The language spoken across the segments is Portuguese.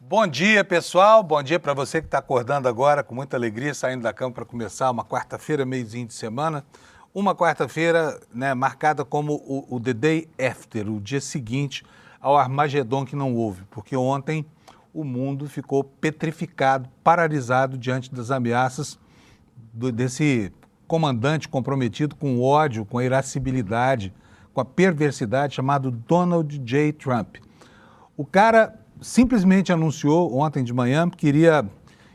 Bom dia, pessoal. Bom dia para você que está acordando agora com muita alegria, saindo da cama para começar uma quarta-feira, meiozinho de semana. Uma quarta-feira, né, marcada como o The Day After, o dia seguinte ao Armagedon que não houve, porque ontem o mundo ficou petrificado, paralisado diante das ameaças desse comandante comprometido com o ódio, com a irascibilidade, com a perversidade, chamado Donald J. Trump. O cara simplesmente anunciou ontem de manhã que iria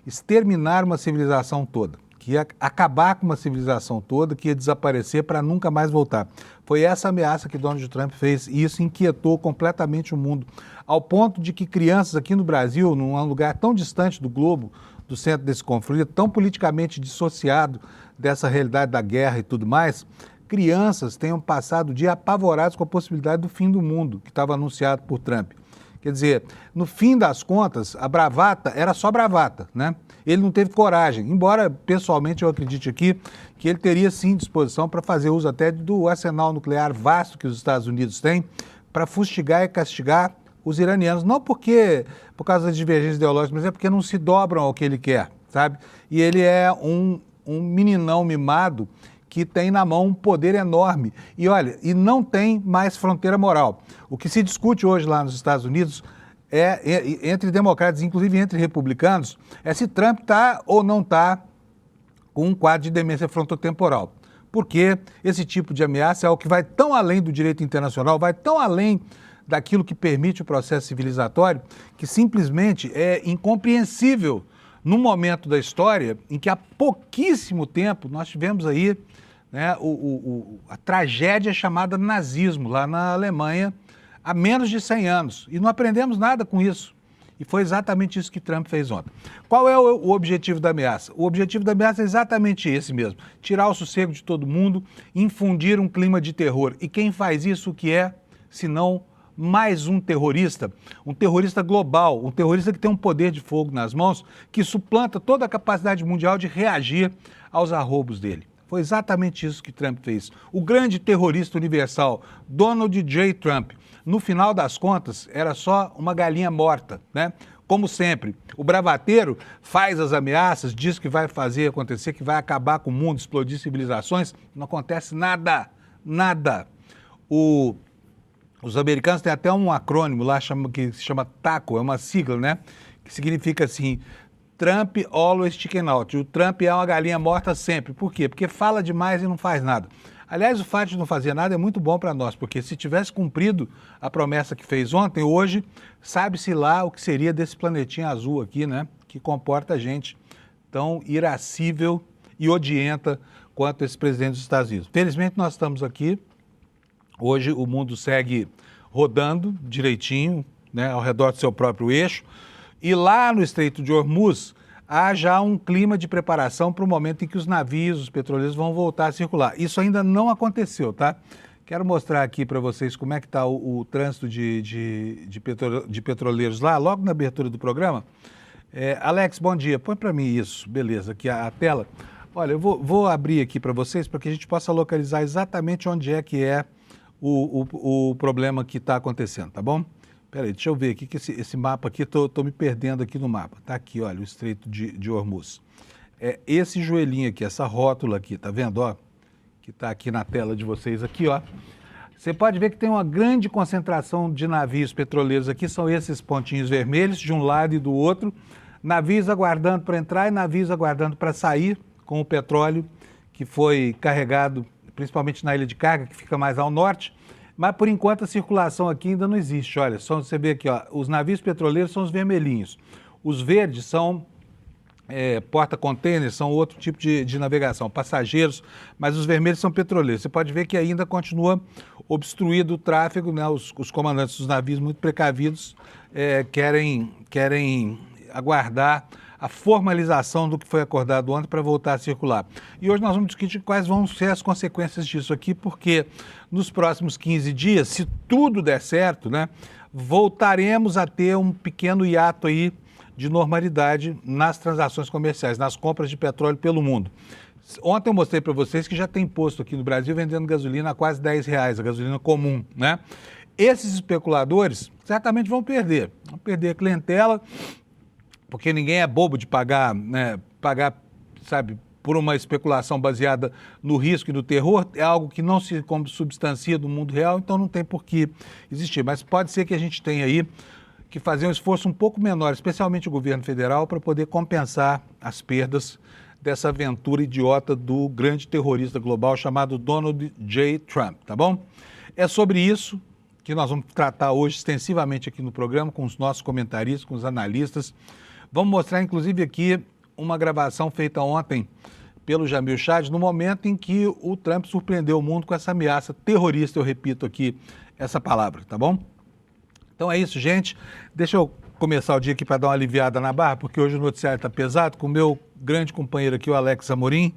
exterminar uma civilização toda, que ia acabar com uma civilização toda, que ia desaparecer para nunca mais voltar. Foi essa ameaça que Donald Trump fez e isso inquietou completamente o mundo, ao ponto de que crianças aqui no Brasil, num lugar tão distante do globo, do centro desse conflito, tão politicamente dissociado dessa realidade da guerra e tudo mais, crianças tenham passado o dia apavorados com a possibilidade do fim do mundo, que estava anunciado por Trump. Quer dizer, no fim das contas, a bravata era só bravata, né? Ele não teve coragem, embora pessoalmente eu acredite aqui que ele teria sim disposição para fazer uso até do arsenal nuclear vasto que os Estados Unidos têm para fustigar e castigar os iranianos. Não por causa das divergências ideológicas, mas é porque não se dobram ao que ele quer, sabe? E ele é um meninão mimado que tem na mão um poder enorme. E olha, e não tem mais fronteira moral. O que se discute hoje lá nos Estados Unidos entre democratas, inclusive entre republicanos, é se Trump está ou não está com um quadro de demência frontotemporal. Porque esse tipo de ameaça é o que vai tão além do direito internacional, vai tão além daquilo que permite o processo civilizatório, que simplesmente é incompreensível num momento da história em que há pouquíssimo tempo nós tivemos aí, né, a tragédia chamada nazismo lá na Alemanha há menos de 100 anos. E não aprendemos nada com isso. E foi exatamente isso que Trump fez ontem. Qual é o objetivo da ameaça? O objetivo da ameaça é exatamente esse mesmo. Tirar o sossego de todo mundo, infundir um clima de terror. E quem faz isso, o que é, senão mais um terrorista global, um terrorista que tem um poder de fogo nas mãos, que suplanta toda a capacidade mundial de reagir aos arroubos dele. Foi exatamente isso que Trump fez. O grande terrorista universal, Donald J. Trump, no final das contas, era só uma galinha morta, né? Como sempre, o bravateiro faz as ameaças, diz que vai fazer acontecer, que vai acabar com o mundo, explodir civilizações, não acontece nada, nada. Os americanos têm até um acrônimo lá que se chama TACO, é uma sigla, né? Que significa assim, Trump always chicken out. O Trump é uma galinha morta sempre. Por quê? Porque fala demais e não faz nada. Aliás, o fato de não fazer nada é muito bom para nós, porque se tivesse cumprido a promessa que fez ontem, hoje, sabe-se lá o que seria desse planetinha azul aqui, né? Que comporta gente tão irascível e odienta quanto esse presidente dos Estados Unidos. Felizmente nós estamos aqui. Hoje o mundo segue rodando direitinho, né, ao redor do seu próprio eixo. E lá no Estreito de Hormuz há já um clima de preparação para o momento em que os navios, os petroleiros vão voltar a circular. Isso ainda não aconteceu, tá? Quero mostrar aqui para vocês como é que está o trânsito de petroleiros lá, logo na abertura do programa. Alex, bom dia. Põe para mim isso, beleza, aqui a tela. Olha, eu vou abrir aqui para vocês para que a gente possa localizar exatamente onde é que é o problema que está acontecendo, tá bom? Peraí, deixa eu ver aqui que esse mapa aqui, tô me perdendo aqui no mapa. Tá aqui, olha, o Estreito de Hormuz. É esse joelhinho aqui, essa rótula aqui, tá vendo, ó? Que tá aqui na tela de vocês aqui, ó. Você pode ver que tem uma grande concentração de navios petroleiros aqui, são esses pontinhos vermelhos, de um lado e do outro. Navios aguardando para entrar e navios aguardando para sair com o petróleo que foi carregado, principalmente na ilha de carga, que fica mais ao norte. Mas, por enquanto, a circulação aqui ainda não existe. Olha, só você vê aqui, ó, os navios petroleiros são os vermelhinhos. Os verdes são porta-containers, são outro tipo de navegação, passageiros, mas os vermelhos são petroleiros. Você pode ver que ainda continua obstruído o tráfego, né? Os comandantes dos navios, muito precavidos, querem aguardar a formalização do que foi acordado ontem para voltar a circular. E hoje nós vamos discutir quais vão ser as consequências disso aqui, porque nos próximos 15 dias, se tudo der certo, né, voltaremos a ter um pequeno hiato aí de normalidade nas transações comerciais, nas compras de petróleo pelo mundo. Ontem eu mostrei para vocês que já tem posto aqui no Brasil vendendo gasolina a quase R$10, a gasolina comum, né? Esses especuladores certamente vão perder perder a clientela, porque ninguém é bobo de pagar, né, sabe, por uma especulação baseada no risco e no terror, é algo que não se substancia do mundo real, então não tem por que existir. Mas pode ser que a gente tenha aí que fazer um esforço um pouco menor, especialmente o governo federal, para poder compensar as perdas dessa aventura idiota do grande terrorista global chamado Donald J. Trump, tá bom? É sobre isso que nós vamos tratar hoje extensivamente aqui no programa, com os nossos comentaristas, com os analistas. Vamos mostrar, inclusive, aqui uma gravação feita ontem pelo Jamil Chad, no momento em que o Trump surpreendeu o mundo com essa ameaça terrorista, eu repito aqui essa palavra, tá bom? Então é isso, gente. Deixa eu começar o dia aqui para dar uma aliviada na barra, porque hoje o noticiário está pesado, com o meu grande companheiro aqui, o Alex Amorim.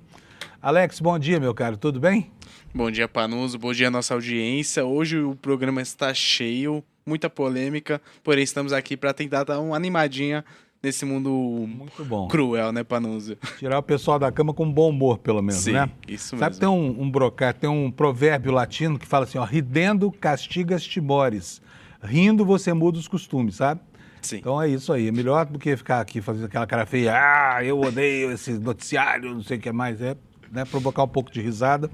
Alex, bom dia, meu caro, tudo bem? Bom dia, Panuso, bom dia, nossa audiência. Hoje o programa está cheio, muita polêmica, porém estamos aqui para tentar dar uma animadinha nesse mundo muito bom, cruel, né, Panuso? Tirar o pessoal da cama com bom humor, pelo menos, sim, né? Isso Sabe, mesmo. tem um provérbio latino que fala assim, ó, ridendo castigas timores, rindo você muda os costumes, sabe? Sim. Então é isso aí, é melhor do que ficar aqui fazendo aquela cara feia, eu odeio esse noticiário, não sei o que mais, né, provocar um pouco de risada,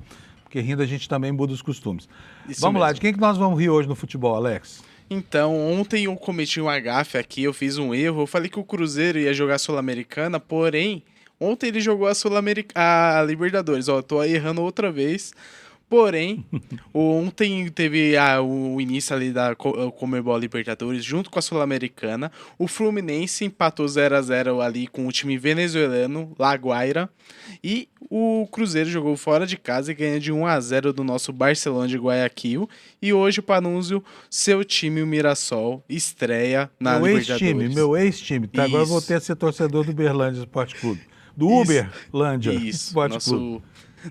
porque rindo a gente também muda os costumes. Isso vamos mesmo. lá, de quem que nós vamos rir hoje no futebol, Alex? Então, ontem eu cometi um agafe aqui, eu fiz um erro, eu falei que o Cruzeiro ia jogar a Sul-Americana, porém, ontem ele jogou a Libertadores, ó, eu tô errando outra vez. Porém, ontem teve o início ali da Conmebol Libertadores junto com a Sul-Americana. O Fluminense empatou 0-0 ali com o time venezuelano, La Guaira. E o Cruzeiro jogou fora de casa e ganha de 1-0 do nosso Barcelona de Guayaquil. E hoje o Panúzio, seu time, o Mirassol, estreia na Libertadores. Meu ex-time, tá? Agora eu voltei a ser torcedor do Uberlândia Esporte Clube. Do Uberlândia Esporte Clube.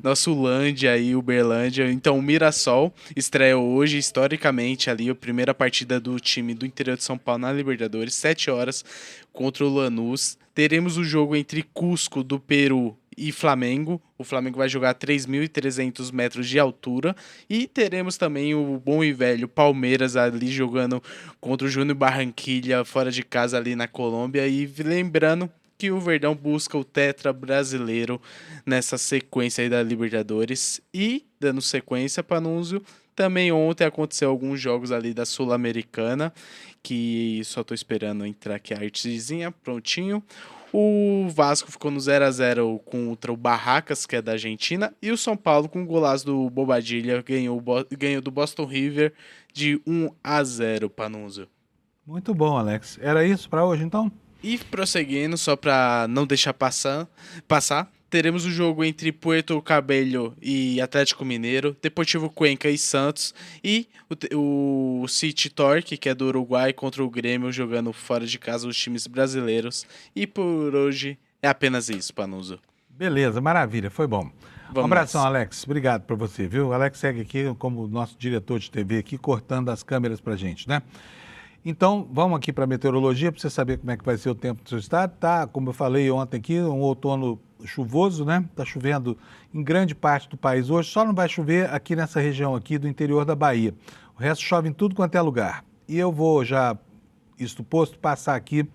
Nosso Lândia aí, Uberlândia. Então, o Mirassol estreia hoje, historicamente, ali, a primeira partida do time do interior de São Paulo na Libertadores, 7 horas, contra o Lanús. Teremos o jogo entre Cusco, do Peru, e Flamengo. O Flamengo vai jogar a 3.300 metros de altura. E teremos também o bom e velho Palmeiras ali jogando contra o Júnior Barranquilla, fora de casa ali na Colômbia. E lembrando que o Verdão busca o tetra brasileiro nessa sequência aí da Libertadores. E, dando sequência, Panúzio, também ontem aconteceu alguns jogos ali da Sul-Americana, que só tô esperando entrar aqui a artezinha, prontinho. O Vasco ficou no 0-0 contra o Barracas, que é da Argentina, e o São Paulo, com o golaço do Bobadilla, ganhou do Boston River de 1-0, Panúzio. Muito bom, Alex. Era isso para hoje, então? E prosseguindo, só para não deixar passar, teremos o jogo entre Puerto Cabello e Atlético Mineiro, Deportivo Cuenca e Santos, e o City Torque, que é do Uruguai, contra o Grêmio, jogando fora de casa os times brasileiros. E por hoje é apenas isso, Panuso. Beleza, maravilha, foi bom. Vamos um abração, nessa. Alex. Obrigado para você, viu? O Alex segue aqui como nosso diretor de TV aqui, cortando as câmeras pra gente, né? Então, vamos aqui para a meteorologia, para você saber como é que vai ser o tempo do seu estado. Tá, como eu falei ontem aqui, um outono chuvoso, né? Tá chovendo em grande parte do país hoje, só não vai chover aqui nessa região aqui do interior da Bahia. O resto chove em tudo quanto é lugar. E eu vou já, isto posto, passar aqui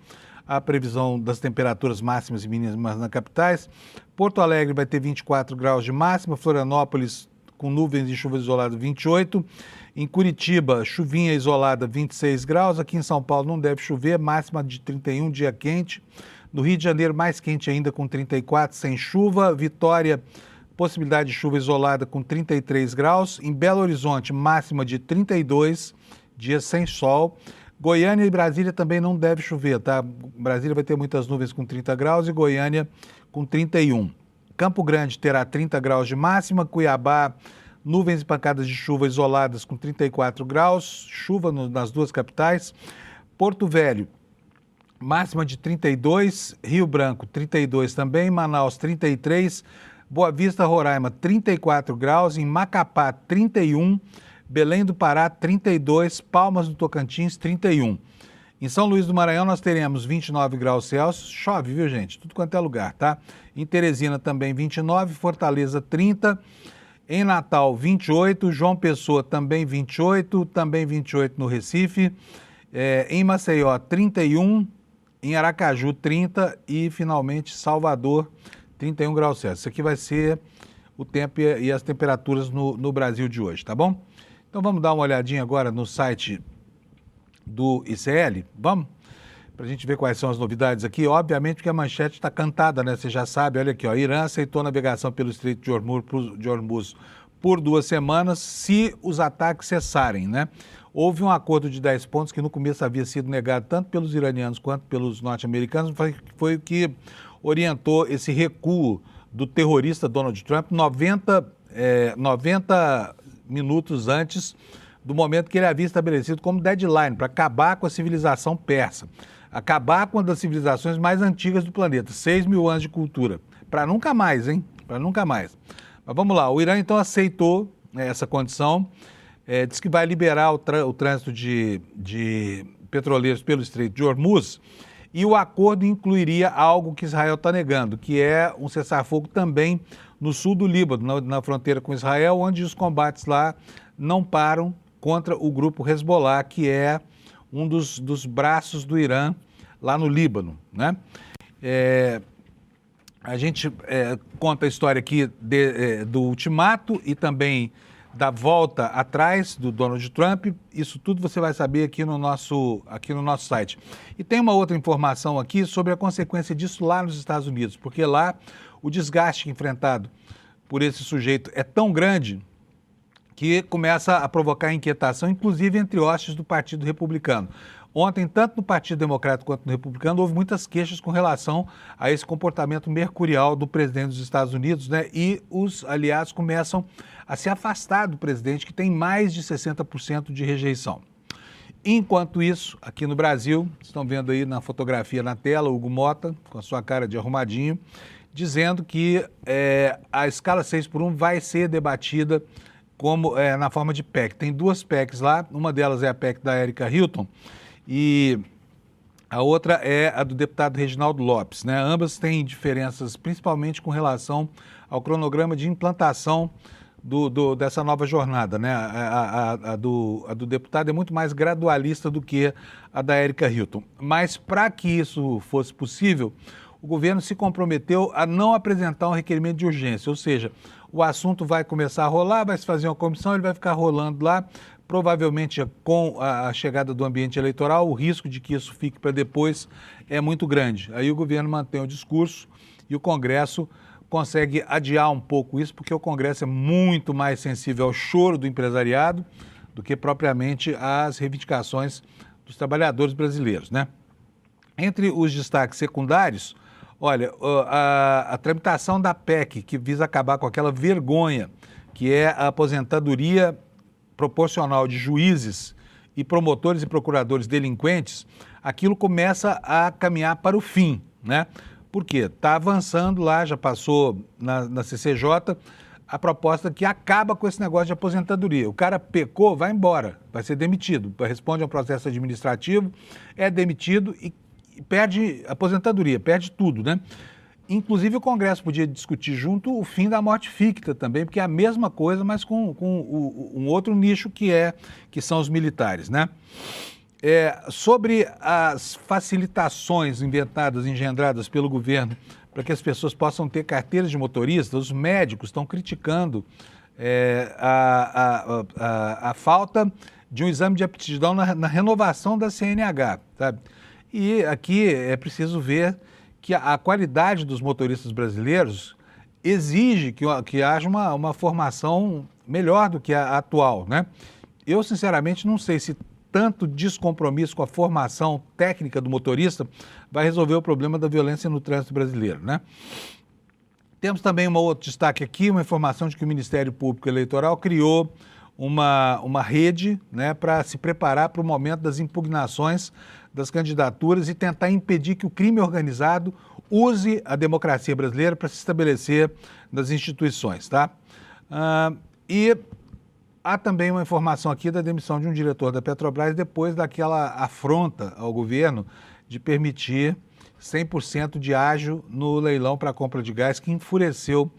a previsão das temperaturas máximas e mínimas nas capitais. Porto Alegre vai ter 24 graus de máxima, Florianópolis com nuvens e chuva isolada 28. Em Curitiba, chuvinha isolada 26 graus. Aqui em São Paulo não deve chover, máxima de 31, dia quente. No Rio de Janeiro, mais quente ainda, com 34, sem chuva. Vitória, possibilidade de chuva isolada com 33 graus. Em Belo Horizonte, máxima de 32, dia sem sol. Goiânia e Brasília também não deve chover, tá? Brasília vai ter muitas nuvens com 30 graus e Goiânia com 31. Campo Grande terá 30 graus de máxima. Cuiabá, nuvens e pancadas de chuva isoladas com 34 graus, chuva nas duas capitais. Porto Velho, máxima de 32, Rio Branco 32 também, Manaus 33, Boa Vista, Roraima 34 graus, em Macapá 31, Belém do Pará 32, Palmas do Tocantins 31. Em São Luís do Maranhão nós teremos 29 graus Celsius, chove, viu gente? Tudo quanto é lugar, tá? Em Teresina também 29, Fortaleza 30, em Natal 28, João Pessoa também 28 no Recife, Em Maceió, 31, em Aracaju, 30 e, finalmente, Salvador, 31 graus Celsius. Isso aqui vai ser o tempo e as temperaturas no Brasil de hoje, tá bom? Então vamos dar uma olhadinha agora no site do ICL, vamos? Para a gente ver quais são as novidades aqui. Obviamente que a manchete está cantada, né? Você já sabe, olha aqui, ó. Irã aceitou navegação pelo Estreito de Hormuz por 2 semanas se os ataques cessarem, né? Houve um acordo de 10 pontos que no começo havia sido negado tanto pelos iranianos quanto pelos norte-americanos, foi o que orientou esse recuo do terrorista Donald Trump 90 minutos antes do momento que ele havia estabelecido como deadline para acabar com a civilização persa, acabar com uma das civilizações mais antigas do planeta, 6 mil anos de cultura, para nunca mais, hein? Para nunca mais. Mas vamos lá, o Irã então aceitou essa condição, diz que vai liberar o trânsito de petroleiros pelo Estreito de Hormuz, e o acordo incluiria algo que Israel está negando, que é um cessar-fogo também no sul do Líbano, na fronteira com Israel, onde os combates lá não param contra o grupo Hezbollah, que é um dos braços do Irã lá no Líbano, né? A gente conta a história aqui do ultimato e também da volta atrás do Donald Trump. Isso tudo você vai saber aqui no nosso site. E tem uma outra informação aqui sobre a consequência disso lá nos Estados Unidos, porque lá o desgaste enfrentado por esse sujeito é tão grande que começa a provocar inquietação, inclusive entre hostes do Partido Republicano. Ontem, tanto no Partido Democrata quanto no Republicano, houve muitas queixas com relação a esse comportamento mercurial do presidente dos Estados Unidos, né? E os aliados começam a se afastar do presidente, que tem mais de 60% de rejeição. Enquanto isso, aqui no Brasil, estão vendo aí na fotografia na tela, Hugo Mota, com a sua cara de arrumadinho, dizendo que a escala 6x1 vai ser debatida na forma de PEC. Tem 2 PECs lá, uma delas é a PEC da Erika Hilton e a outra é a do deputado Reginaldo Lopes, né? Ambas têm diferenças, principalmente com relação ao cronograma de implantação dessa nova jornada, né? A do deputado é muito mais gradualista do que a da Erika Hilton. Mas para que isso fosse possível, o governo se comprometeu a não apresentar um requerimento de urgência, ou seja, o assunto vai começar a rolar, vai se fazer uma comissão, ele vai ficar rolando lá, provavelmente com a chegada do ambiente eleitoral, o risco de que isso fique para depois é muito grande. Aí o governo mantém o discurso e o Congresso consegue adiar um pouco isso, porque o Congresso é muito mais sensível ao choro do empresariado do que propriamente às reivindicações dos trabalhadores brasileiros, né? Entre os destaques secundários, olha, a tramitação da PEC, que visa acabar com aquela vergonha que é a aposentadoria proporcional de juízes e promotores e procuradores delinquentes, aquilo começa a caminhar para o fim, né? Por quê? Está avançando lá, já passou na CCJ, a proposta que acaba com esse negócio de aposentadoria. O cara pecou, vai embora, vai ser demitido, responde a um processo administrativo, é demitido e perde aposentadoria, perde tudo, né? Inclusive o Congresso podia discutir junto o fim da morte ficta também, porque é a mesma coisa, mas com um outro nicho que são os militares, né? Sobre as facilitações inventadas, engendradas pelo governo para que as pessoas possam ter carteiras de motorista, os médicos estão criticando a falta de um exame de aptidão na renovação da CNH, sabe? E aqui é preciso ver que a qualidade dos motoristas brasileiros exige que haja uma formação melhor do que a atual, né? Eu, sinceramente, não sei se tanto descompromisso com a formação técnica do motorista vai resolver o problema da violência no trânsito brasileiro, né? Temos também um outro destaque aqui, uma informação de que o Ministério Público Eleitoral criou uma rede, né, para se preparar para o momento das impugnações das candidaturas e tentar impedir que o crime organizado use a democracia brasileira para se estabelecer nas instituições, tá? E há também uma informação aqui da demissão de um diretor da Petrobras depois daquela afronta ao governo de permitir 100% de ágio no leilão para a compra de gás que enfureceu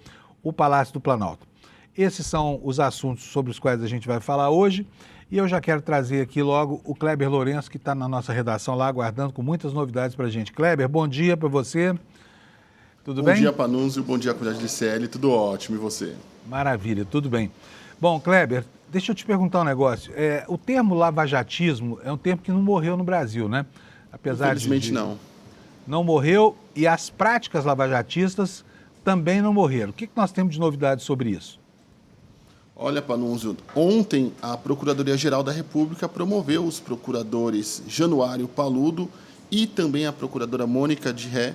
o Palácio do Planalto. Esses são os assuntos sobre os quais a gente vai falar hoje. E eu já quero trazer aqui logo o Kleber Lourenço, que está na nossa redação lá, aguardando com muitas novidades para a gente. Kleber, bom dia para você. Tudo bem? Bom dia, Panunzio. Bom dia, comunidade de CL. Tudo ótimo. E você? Maravilha, tudo bem. Bom, Kleber, deixa eu te perguntar um negócio. O termo lavajatismo é um termo que não morreu no Brasil, né? Apesar Infelizmente, não. Não morreu, e as práticas lavajatistas também não morreram. O que nós temos de novidades sobre isso? Olha, Panunzio, ontem a Procuradoria-Geral da República promoveu os procuradores Januário Paludo e também a procuradora Mônica de Ré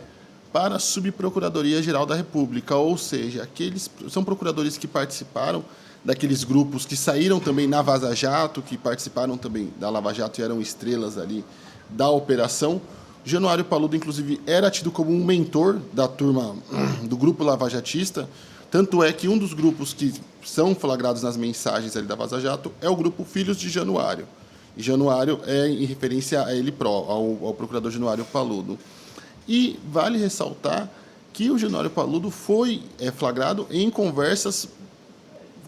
para a Subprocuradoria-Geral da República, ou seja, aqueles são procuradores que participaram daqueles grupos que saíram também na Vaza Jato, que participaram também da Lava Jato e eram estrelas ali da operação. Januário Paludo, inclusive, era tido como um mentor da turma do grupo lavajatista, tanto é que um dos grupos que são flagrados nas mensagens ali da Vaza Jato é o grupo Filhos de Januário. E Januário é em referência a ele, ao procurador Januário Paludo. E vale ressaltar que o Januário Paludo foi flagrado em conversas,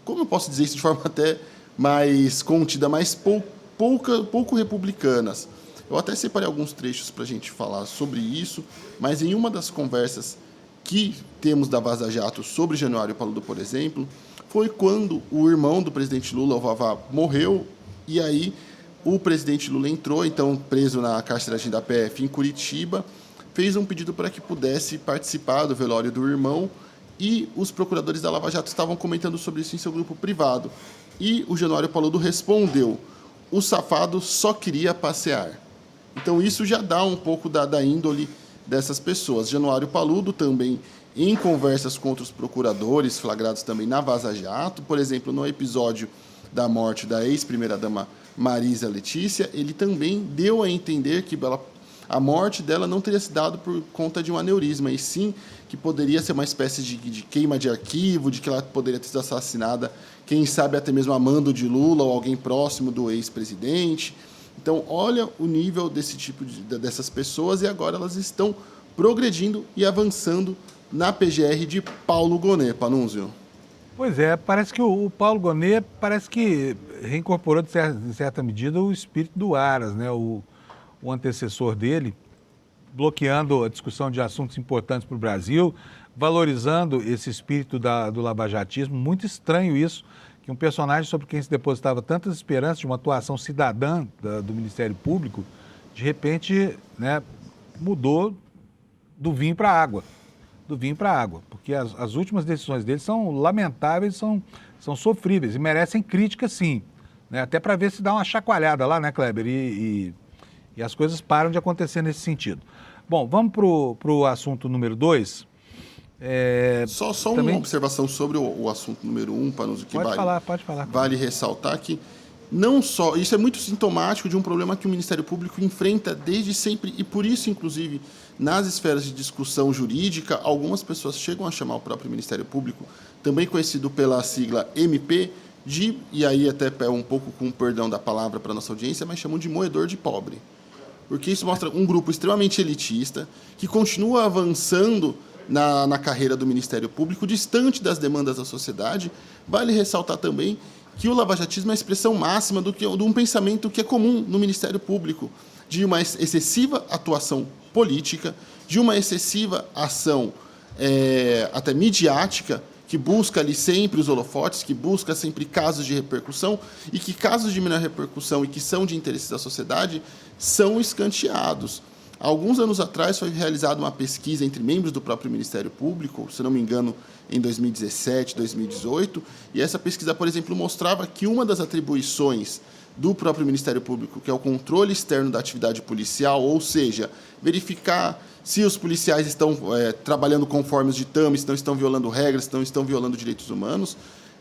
como eu posso dizer isso de forma até mais contida, mais pouco republicanas. Eu até separei alguns trechos para a gente falar sobre isso, mas em uma das conversas que temos da Vaza Jato sobre Januário Paludo, por exemplo, foi quando o irmão do presidente Lula, o Vavá, morreu, e aí o presidente Lula entrou, então preso na carceragem da PF em Curitiba, fez um pedido para que pudesse participar do velório do irmão, e os procuradores da Lava Jato estavam comentando sobre isso em seu grupo privado. E o Januário Paludo respondeu: o safado só queria passear. Então isso já dá um pouco da índole dessas pessoas. Januário Paludo também, em conversas com outros procuradores, flagrados também na Vaza Jato, por exemplo, no episódio da morte da ex-primeira-dama Marisa Letícia, ele também deu a entender que a morte dela não teria se dado por conta de um aneurisma, e sim que poderia ser uma espécie de queima de arquivo, de que ela poderia ter sido assassinada, quem sabe até mesmo a mando de Lula ou alguém próximo do ex-presidente. Então, olha o nível desse tipo dessas pessoas, e agora elas estão progredindo e avançando na PGR de Paulo Gonet, Panunzio. Pois é, parece que o Paulo Gonet parece que reincorporou, de certa medida, o espírito do Aras, né? O antecessor dele, bloqueando a discussão de assuntos importantes para o Brasil, valorizando esse espírito do lavajatismo. Muito estranho isso, que um personagem sobre quem se depositava tantas esperanças de uma atuação cidadã do Ministério Público, de repente, né, mudou do vinho para a água. Do vinho para a água, porque as últimas decisões dele são lamentáveis, são sofríveis e merecem crítica, sim, né? Até para ver se dá uma chacoalhada lá, né, Kleber? E as coisas param de acontecer nesse sentido. Bom, vamos para o assunto número 2. Só também... uma observação sobre o assunto número 1, Panunzio, que Pode falar. Vale ressaltar que não só... Isso é muito sintomático de um problema que o Ministério Público enfrenta desde sempre, e por isso, inclusive, nas esferas de discussão jurídica, algumas pessoas chegam a chamar o próprio Ministério Público, também conhecido pela sigla MP, e aí até um pouco com perdão da palavra para a nossa audiência, mas chamam de moedor de pobre. Porque isso mostra um grupo extremamente elitista, que continua avançando na carreira do Ministério Público, distante das demandas da sociedade. Vale ressaltar também que o lavajatismo é a expressão máxima de um pensamento que é comum no Ministério Público, de uma excessiva atuação política, de uma excessiva ação até midiática, que busca ali sempre os holofotes, que busca sempre casos de repercussão, e que casos de menor repercussão e que são de interesse da sociedade são escanteados. Há alguns anos atrás foi realizada uma pesquisa entre membros do próprio Ministério Público, se não me engano, em 2017, 2018, e essa pesquisa, por exemplo, mostrava que uma das atribuições do próprio Ministério Público, que é o controle externo da atividade policial, ou seja, verificar se os policiais estão trabalhando conforme os ditames, se não estão violando regras, se não estão violando direitos humanos,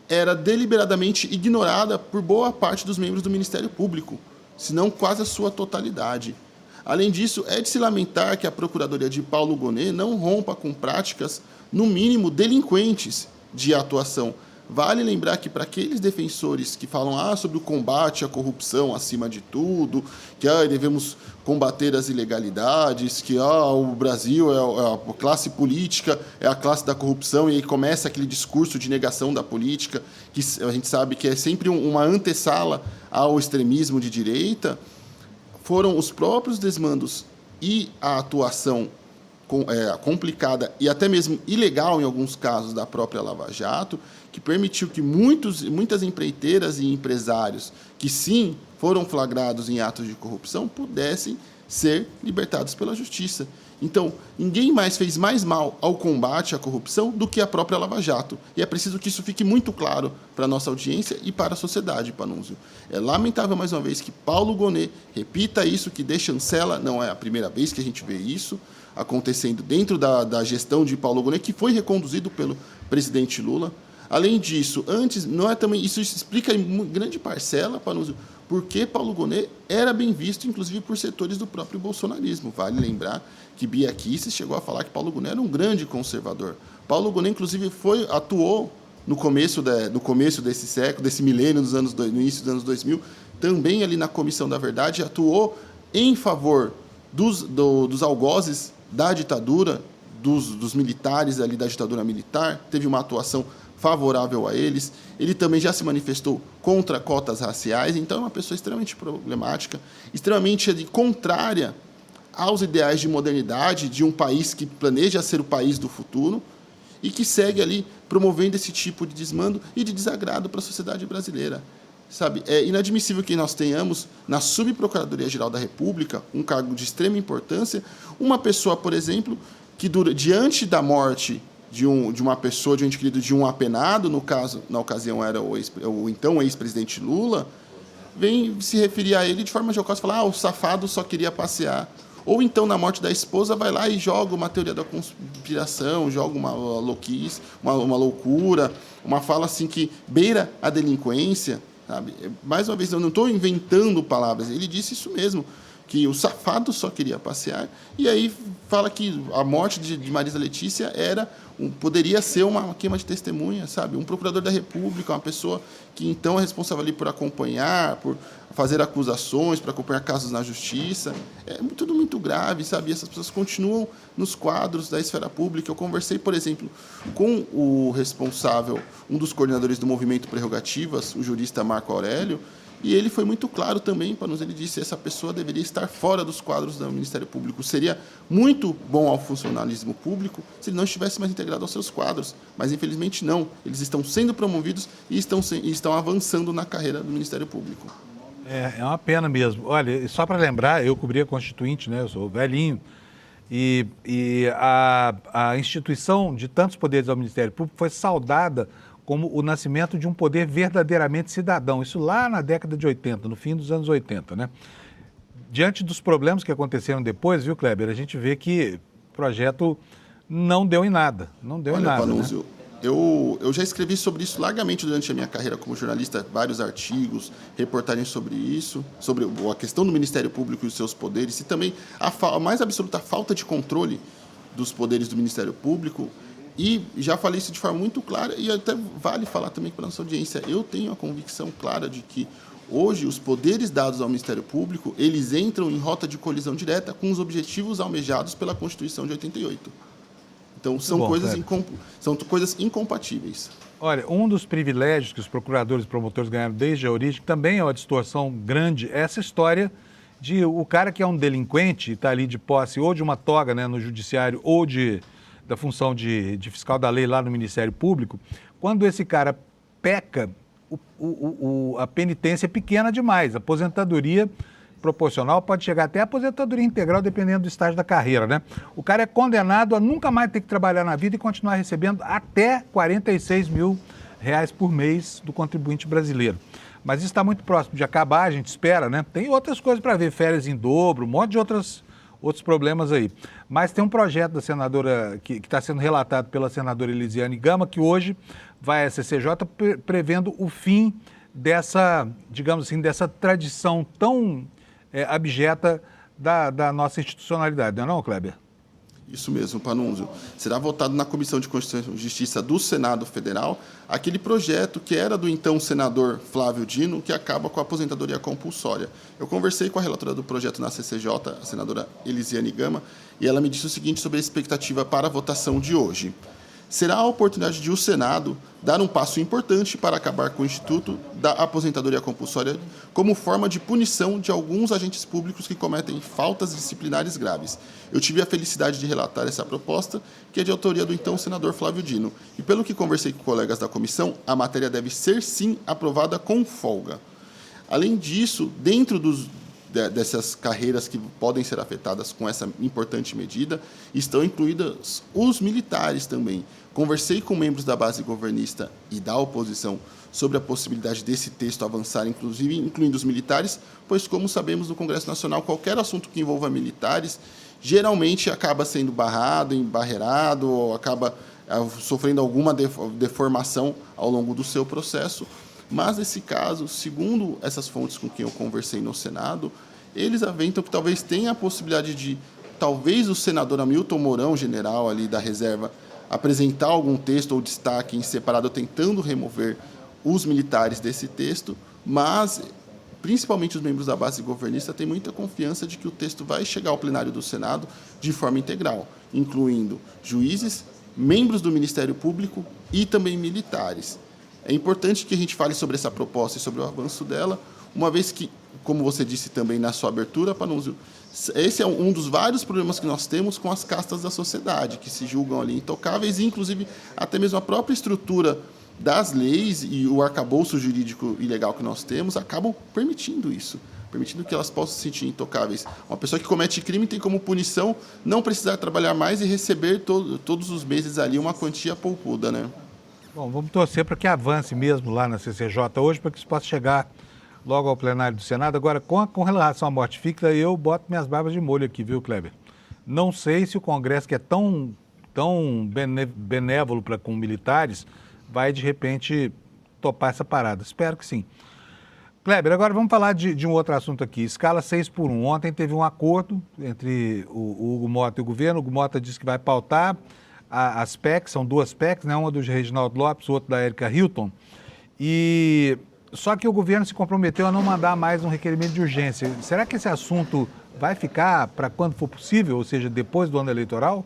era deliberadamente ignorada por boa parte dos membros do Ministério Público, se não quase a sua totalidade. Além disso, é de se lamentar que a Procuradoria de Paulo Gonet não rompa com práticas, no mínimo, delinquentes de atuação Vale lembrar que para aqueles defensores que falam sobre o combate à corrupção acima de tudo, que devemos combater as ilegalidades, que o Brasil a classe política é a classe da corrupção, e aí começa aquele discurso de negação da política, que a gente sabe que é sempre uma antessala ao extremismo de direita, foram os próprios desmandos e a atuação complicada e até mesmo ilegal em alguns casos da própria Lava Jato, que permitiu que muitas empreiteiras e empresários que sim foram flagrados em atos de corrupção pudessem ser libertados pela justiça. Então, ninguém mais fez mais mal ao combate à corrupção do que a própria Lava Jato. E é preciso que isso fique muito claro para a nossa audiência e para a sociedade, Panunzio. É lamentável, mais uma vez, que Paulo Gonet repita isso, que dê chancela. Não é a primeira vez que a gente vê isso acontecendo dentro da gestão de Paulo Gonet, que foi reconduzido pelo presidente Lula. Além disso, isso explica em grande parcela, Panunzio, porque Paulo Gonet era bem visto, inclusive, por setores do próprio bolsonarismo. Vale lembrar que Bia Kicis chegou a falar que Paulo Gonet era um grande conservador. Paulo Gonet, inclusive, atuou no começo desse século, desse milênio, no início dos anos 2000, também ali na Comissão da Verdade, atuou em favor dos algozes da ditadura, dos militares ali da ditadura militar, teve uma atuação favorável a eles. Ele também já se manifestou contra cotas raciais, então é uma pessoa extremamente problemática, extremamente contrária aos ideais de modernidade de um país que planeja ser o país do futuro e que segue ali promovendo esse tipo de desmando e de desagrado para a sociedade brasileira. Sabe, é inadmissível que nós tenhamos na Subprocuradoria-Geral da República, um cargo de extrema importância, uma pessoa, por exemplo, que diante da morte de uma pessoa, de um ente querido, de um apenado, na ocasião era o então ex-presidente Lula, vem se referir a ele de forma jocosa, falar, o safado só queria passear. Ou então, na morte da esposa, vai lá e joga uma teoria da conspiração, joga uma louquice, uma loucura, uma fala assim que beira a delinquência, sabe? Mais uma vez, eu não estou inventando palavras, ele disse isso mesmo, que o safado só queria passear, e aí fala que a morte de Marisa Letícia poderia ser uma queima de testemunha, sabe? Um procurador da República, uma pessoa que então é responsável ali por acompanhar, por fazer acusações, por acompanhar casos na justiça. É tudo muito grave, sabe? E essas pessoas continuam nos quadros da esfera pública. Eu conversei, por exemplo, com o responsável, um dos coordenadores do Movimento Prerrogativas, o jurista Marco Aurélio, e ele foi muito claro também para nós. Ele disse que essa pessoa deveria estar fora dos quadros do Ministério Público. Seria muito bom ao funcionalismo público se ele não estivesse mais integrado aos seus quadros. Mas, infelizmente, não. Eles estão sendo promovidos e estão avançando na carreira do Ministério Público. É uma pena mesmo. Olha, só para lembrar, eu cobri a Constituinte, né? Eu sou velhinho. E a instituição de tantos poderes ao Ministério Público foi saudada como o nascimento de um poder verdadeiramente cidadão. Isso lá na década de 80, no fim dos anos 80, né? Diante dos problemas que aconteceram depois, viu, Kleber, a gente vê que o projeto não deu em nada. Não deu em nada, Panunzio, né? Eu já escrevi sobre isso largamente durante a minha carreira como jornalista, vários artigos, reportagens sobre isso, sobre a questão do Ministério Público e os seus poderes, e também a mais absoluta falta de controle dos poderes do Ministério Público. E já falei isso de forma muito clara, e até vale falar também para a nossa audiência. Eu tenho a convicção clara de que hoje os poderes dados ao Ministério Público, eles entram em rota de colisão direta com os objetivos almejados pela Constituição de 88. Então, são coisas incompatíveis. Olha, um dos privilégios que os procuradores e promotores ganharam desde a origem, também é uma distorção grande, é essa história de o cara que é um delinquente e está ali de posse ou de uma toga, né, no judiciário ou da função de fiscal da lei lá no Ministério Público, quando esse cara peca, a penitência é pequena demais. A aposentadoria proporcional pode chegar até a aposentadoria integral, dependendo do estágio da carreira, né? O cara é condenado a nunca mais ter que trabalhar na vida e continuar recebendo até R$46 mil por mês do contribuinte brasileiro. Mas isso está muito próximo de acabar, a gente espera, né? Tem outras coisas para ver, férias em dobro, um monte de outros problemas aí. Mas tem um projeto da senadora, que está sendo relatado pela senadora Elisiane Gama, que hoje vai à CCJ prevendo o fim dessa, digamos assim, dessa tradição tão abjeta da nossa institucionalidade, não é não, Kleber? Isso mesmo, Panunzio. Será votado na Comissão de Constituição e Justiça do Senado Federal aquele projeto que era do então senador Flávio Dino, que acaba com a aposentadoria compulsória. Eu conversei com a relatora do projeto na CCJ, a senadora Elisiane Gama, e ela me disse o seguinte sobre a expectativa para a votação de hoje. Será a oportunidade de o Senado dar um passo importante para acabar com o Instituto da Aposentadoria Compulsória como forma de punição de alguns agentes públicos que cometem faltas disciplinares graves. Eu tive a felicidade de relatar essa proposta, que é de autoria do então senador Flávio Dino. E pelo que conversei com colegas da comissão, a matéria deve ser, sim, aprovada com folga. Além disso, dentro dessas carreiras que podem ser afetadas com essa importante medida, estão incluídos os militares também. Conversei com membros da base governista e da oposição sobre a possibilidade desse texto avançar, inclusive incluindo os militares, pois, como sabemos, no Congresso Nacional, qualquer assunto que envolva militares geralmente acaba sendo barrado, embarreirado, ou acaba sofrendo alguma deformação ao longo do seu processo. Mas, nesse caso, segundo essas fontes com quem eu conversei no Senado, eles aventam que talvez tenha a possibilidade de, talvez o senador Hamilton Mourão, general ali da reserva, apresentar algum texto ou destaque em separado tentando remover os militares desse texto, mas, principalmente os membros da base governista, têm muita confiança de que o texto vai chegar ao plenário do Senado de forma integral, incluindo juízes, membros do Ministério Público e também militares. É importante que a gente fale sobre essa proposta e sobre o avanço dela, uma vez que, como você disse também na sua abertura, Panunzio, esse é um dos vários problemas que nós temos com as castas da sociedade, que se julgam ali intocáveis, e inclusive até mesmo a própria estrutura das leis e o arcabouço jurídico e legal que nós temos acabam permitindo isso, permitindo que elas possam se sentir intocáveis. Uma pessoa que comete crime tem como punição não precisar trabalhar mais e receber todos os meses ali uma quantia poupuda, né? Bom, vamos torcer para que avance mesmo lá na CCJ hoje, para que isso possa chegar logo ao plenário do Senado. Agora, com relação à morte ficta, eu boto minhas barbas de molho aqui, viu, Kleber? Não sei se o Congresso, que é tão benévolo com militares, vai, de repente, topar essa parada. Espero que sim. Kleber, agora vamos falar de um outro assunto aqui. Escala 6x1. Ontem teve um acordo entre o Hugo Mota e o governo. O Hugo Mota disse que vai pautar as PECs, são duas PECs, né? Uma do Reginaldo Lopes, outra da Érica Hilton. Só que o governo se comprometeu a não mandar mais um requerimento de urgência. Será que esse assunto vai ficar para quando for possível, ou seja, depois do ano eleitoral?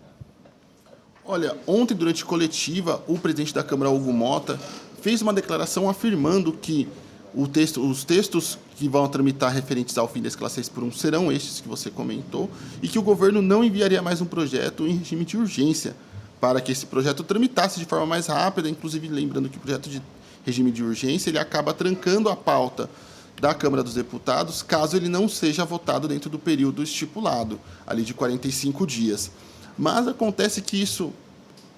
Olha, ontem, durante coletiva, o presidente da Câmara, Hugo Mota, fez uma declaração afirmando que os textos que vão tramitar referentes ao fim da escala 6x1 serão estes que você comentou, e que o governo não enviaria mais um projeto em regime de urgência, para que esse projeto tramitasse de forma mais rápida, inclusive lembrando que o projeto de regime de urgência ele acaba trancando a pauta da Câmara dos Deputados, caso ele não seja votado dentro do período estipulado, ali de 45 dias. Mas acontece que isso,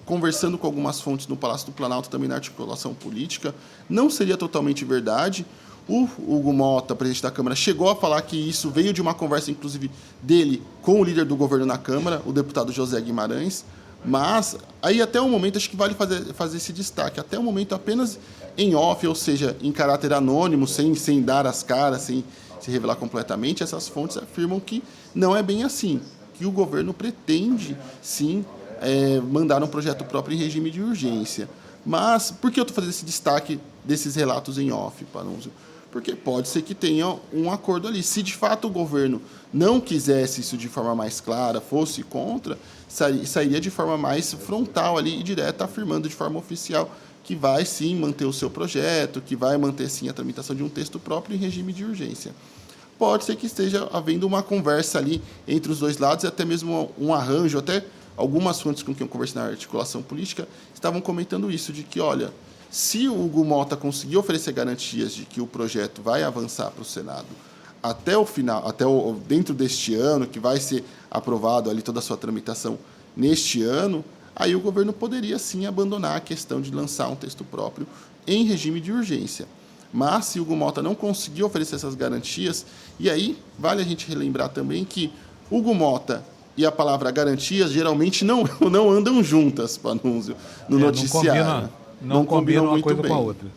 conversando com algumas fontes no Palácio do Planalto, também na articulação política, não seria totalmente verdade. O Hugo Mota, presidente da Câmara, chegou a falar que isso veio de uma conversa, inclusive, dele com o líder do governo na Câmara, o deputado José Guimarães. Mas, aí até o momento, acho que vale fazer esse destaque, até o momento apenas em off, ou seja, em caráter anônimo, sem dar as caras, sem se revelar completamente, essas fontes afirmam que não é bem assim, que o governo pretende, sim, mandar um projeto próprio em regime de urgência. Mas, por que eu estou fazendo esse destaque desses relatos em off, Panunzio? Porque pode ser que tenha um acordo ali. Se de fato o governo não quisesse isso de forma mais clara, fosse contra, sairia de forma mais frontal ali e direta, afirmando de forma oficial que vai sim manter o seu projeto, que vai manter sim a tramitação de um texto próprio em regime de urgência. Pode ser que esteja havendo uma conversa ali entre os dois lados e até mesmo um arranjo, até algumas fontes com quem eu conversei na articulação política estavam comentando isso, de que, olha, se o Hugo Mota conseguir oferecer garantias de que o projeto vai avançar para o Senado até o final, dentro deste ano, que vai ser aprovado ali toda a sua tramitação neste ano, aí o governo poderia sim abandonar a questão de lançar um texto próprio em regime de urgência. Mas se o Hugo Mota não conseguir oferecer essas garantias, e aí vale a gente relembrar também que Hugo Mota e a palavra garantias geralmente não andam juntas, Panunzio, no noticiário. Não combinam uma coisa com a outra.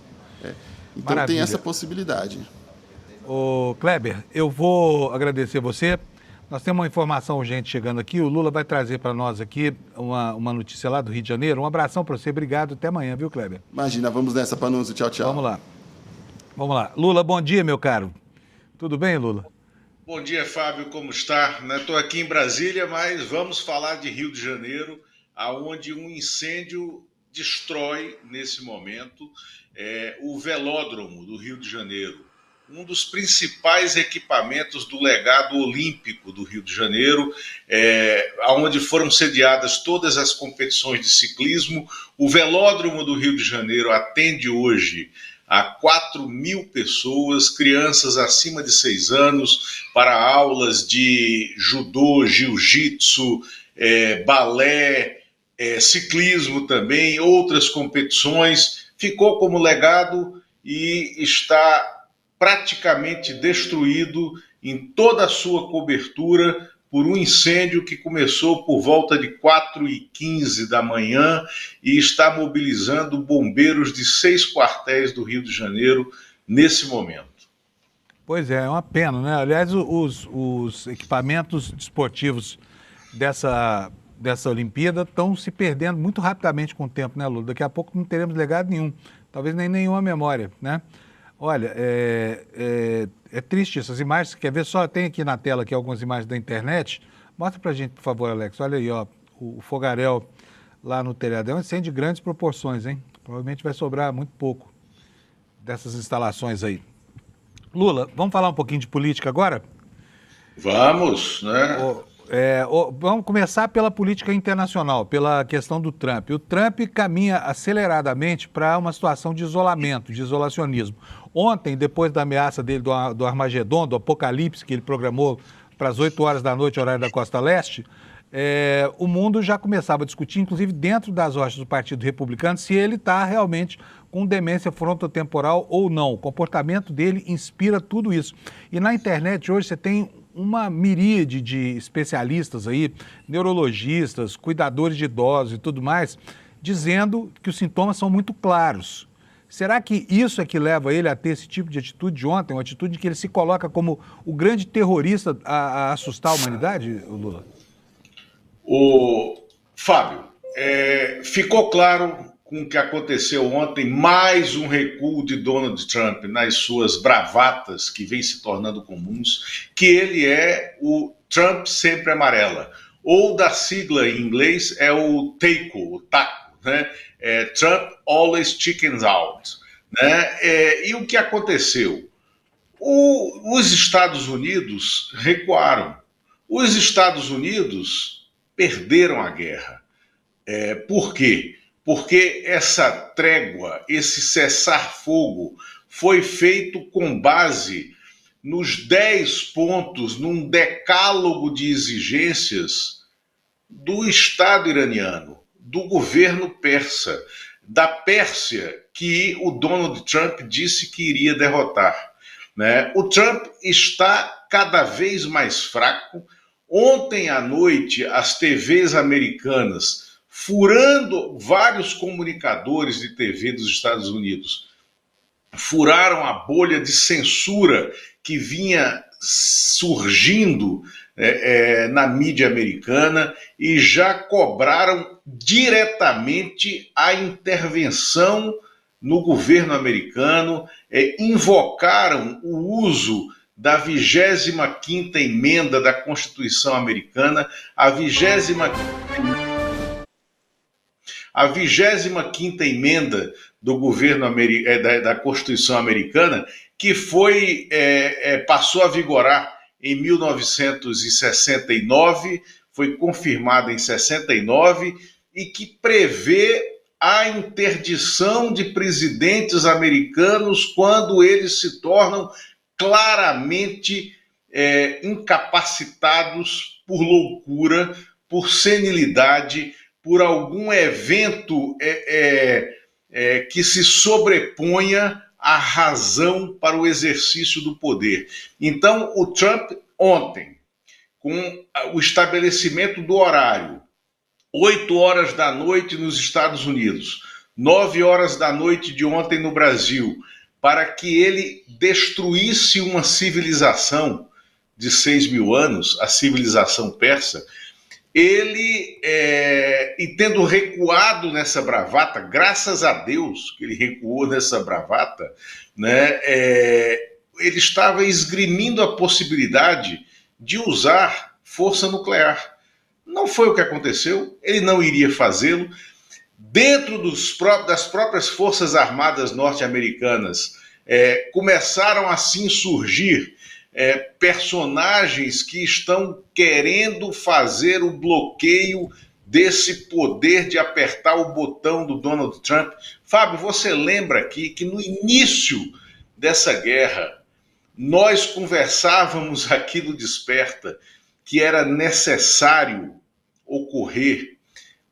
Então Maravilha. Tem essa possibilidade. Ô, Kleber, eu vou agradecer você. Nós temos uma informação urgente chegando aqui. O Lula vai trazer para nós aqui uma notícia lá do Rio de Janeiro. Um abração para você. Obrigado. Até amanhã, viu, Kleber? Imagina, vamos nessa, Panunzio. Tchau, tchau. Vamos lá. Vamos lá. Lula, bom dia, meu caro. Tudo bem, Lula? Bom dia, Fábio, como está? Estou aqui em Brasília, mas vamos falar de Rio de Janeiro, onde um incêndio destrói, nesse momento, o velódromo do Rio de Janeiro, um dos principais equipamentos do legado olímpico do Rio de Janeiro, onde foram sediadas todas as competições de ciclismo. O velódromo do Rio de Janeiro atende hoje a 4.000 pessoas, crianças acima de 6 anos, para aulas de judô, jiu-jitsu, balé, ciclismo também, outras competições. Ficou como legado e está praticamente destruído em toda a sua cobertura por um incêndio que começou por volta de 4h15 da manhã e está mobilizando bombeiros de 6 quartéis do Rio de Janeiro nesse momento. Pois é uma pena, né? Aliás, os equipamentos desportivos dessa Olimpíada estão se perdendo muito rapidamente com o tempo, né, Lula? Daqui a pouco não teremos legado nenhum, talvez nem nenhuma memória, né? Olha, é triste essas imagens. Quer ver só? Tem aqui na tela aqui algumas imagens da internet. Mostra pra gente, por favor, Alex. Olha aí, ó, o fogaréu lá no telhado. É um incêndio de grandes proporções, hein? Provavelmente vai sobrar muito pouco dessas instalações aí. Lula, vamos falar um pouquinho de política agora? Vamos, né? Vamos começar pela política internacional, pela questão do Trump. O Trump caminha aceleradamente para uma situação de isolamento, de isolacionismo. Ontem, depois da ameaça dele do Armagedon, do apocalipse que ele programou para as 8 horas da noite, horário da Costa Leste, o mundo já começava a discutir, inclusive dentro das rochas do Partido Republicano, se ele está realmente com demência frontotemporal ou não. O comportamento dele inspira tudo isso. E na internet hoje você tem uma miríade de especialistas aí, neurologistas, cuidadores de idosos e tudo mais, dizendo que os sintomas são muito claros. Será que isso é que leva ele a ter esse tipo de atitude de ontem, uma atitude que ele se coloca como o grande terrorista a assustar a humanidade, Lula? Fábio, ficou claro com o que aconteceu ontem, mais um recuo de Donald Trump nas suas bravatas que vêm se tornando comuns, que ele é o Trump sempre amarela, ou da sigla em inglês é o taco, né? Trump always chickens out, né? E o que aconteceu? Os Estados Unidos recuaram. Os Estados Unidos perderam a guerra. Por quê? Porque essa trégua, esse cessar-fogo, foi feito com base nos 10 pontos, num decálogo de exigências do Estado iraniano, do governo persa, da Pérsia, que o Donald Trump disse que iria derrotar, né? O Trump está cada vez mais fraco. Ontem à noite, as TVs americanas, furando vários comunicadores de TV dos Estados Unidos, furaram a bolha de censura que vinha surgindo na mídia americana e já cobraram diretamente a intervenção no governo americano, invocaram o uso da 25ª emenda da Constituição americana, a 25ª emenda do governo da Constituição americana, que passou a vigorar em 1969, foi confirmada em 69, e que prevê a interdição de presidentes americanos quando eles se tornam claramente incapacitados por loucura, por senilidade, por algum evento que se sobreponha à razão para o exercício do poder. Então, o Trump, ontem, com o estabelecimento do horário, 8 horas da noite nos Estados Unidos, 9 horas da noite de ontem no Brasil, para que ele destruísse uma civilização, de 6.000 anos, a civilização persa, ele, e tendo recuado nessa bravata, graças a Deus que ele recuou nessa bravata, né, ele estava esgrimindo a possibilidade de usar força nuclear. Não foi o que aconteceu, ele não iria fazê-lo. Dentro das próprias Forças Armadas norte-americanas, começaram assim surgir personagens que estão querendo fazer o bloqueio desse poder de apertar o botão do Donald Trump. Fábio, você lembra aqui que no início dessa guerra, nós conversávamos aqui no Desperta que era necessário ocorrer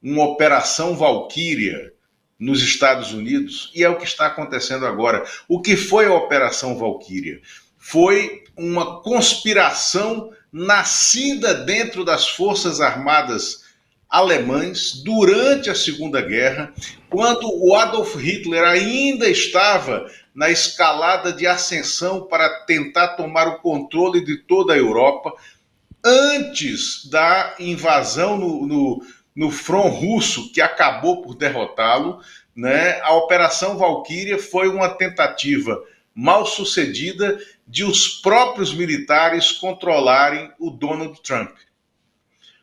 uma Operação Valquíria nos Estados Unidos, e é o que está acontecendo agora. O que foi a Operação Valquíria? Foi uma conspiração nascida dentro das Forças Armadas alemãs durante a Segunda Guerra, quando o Adolf Hitler ainda estava na escalada de ascensão para tentar tomar o controle de toda a Europa, antes da invasão no front russo, que acabou por derrotá-lo, né? A Operação Valquíria foi uma tentativa mal sucedida de os próprios militares controlarem o Donald Trump.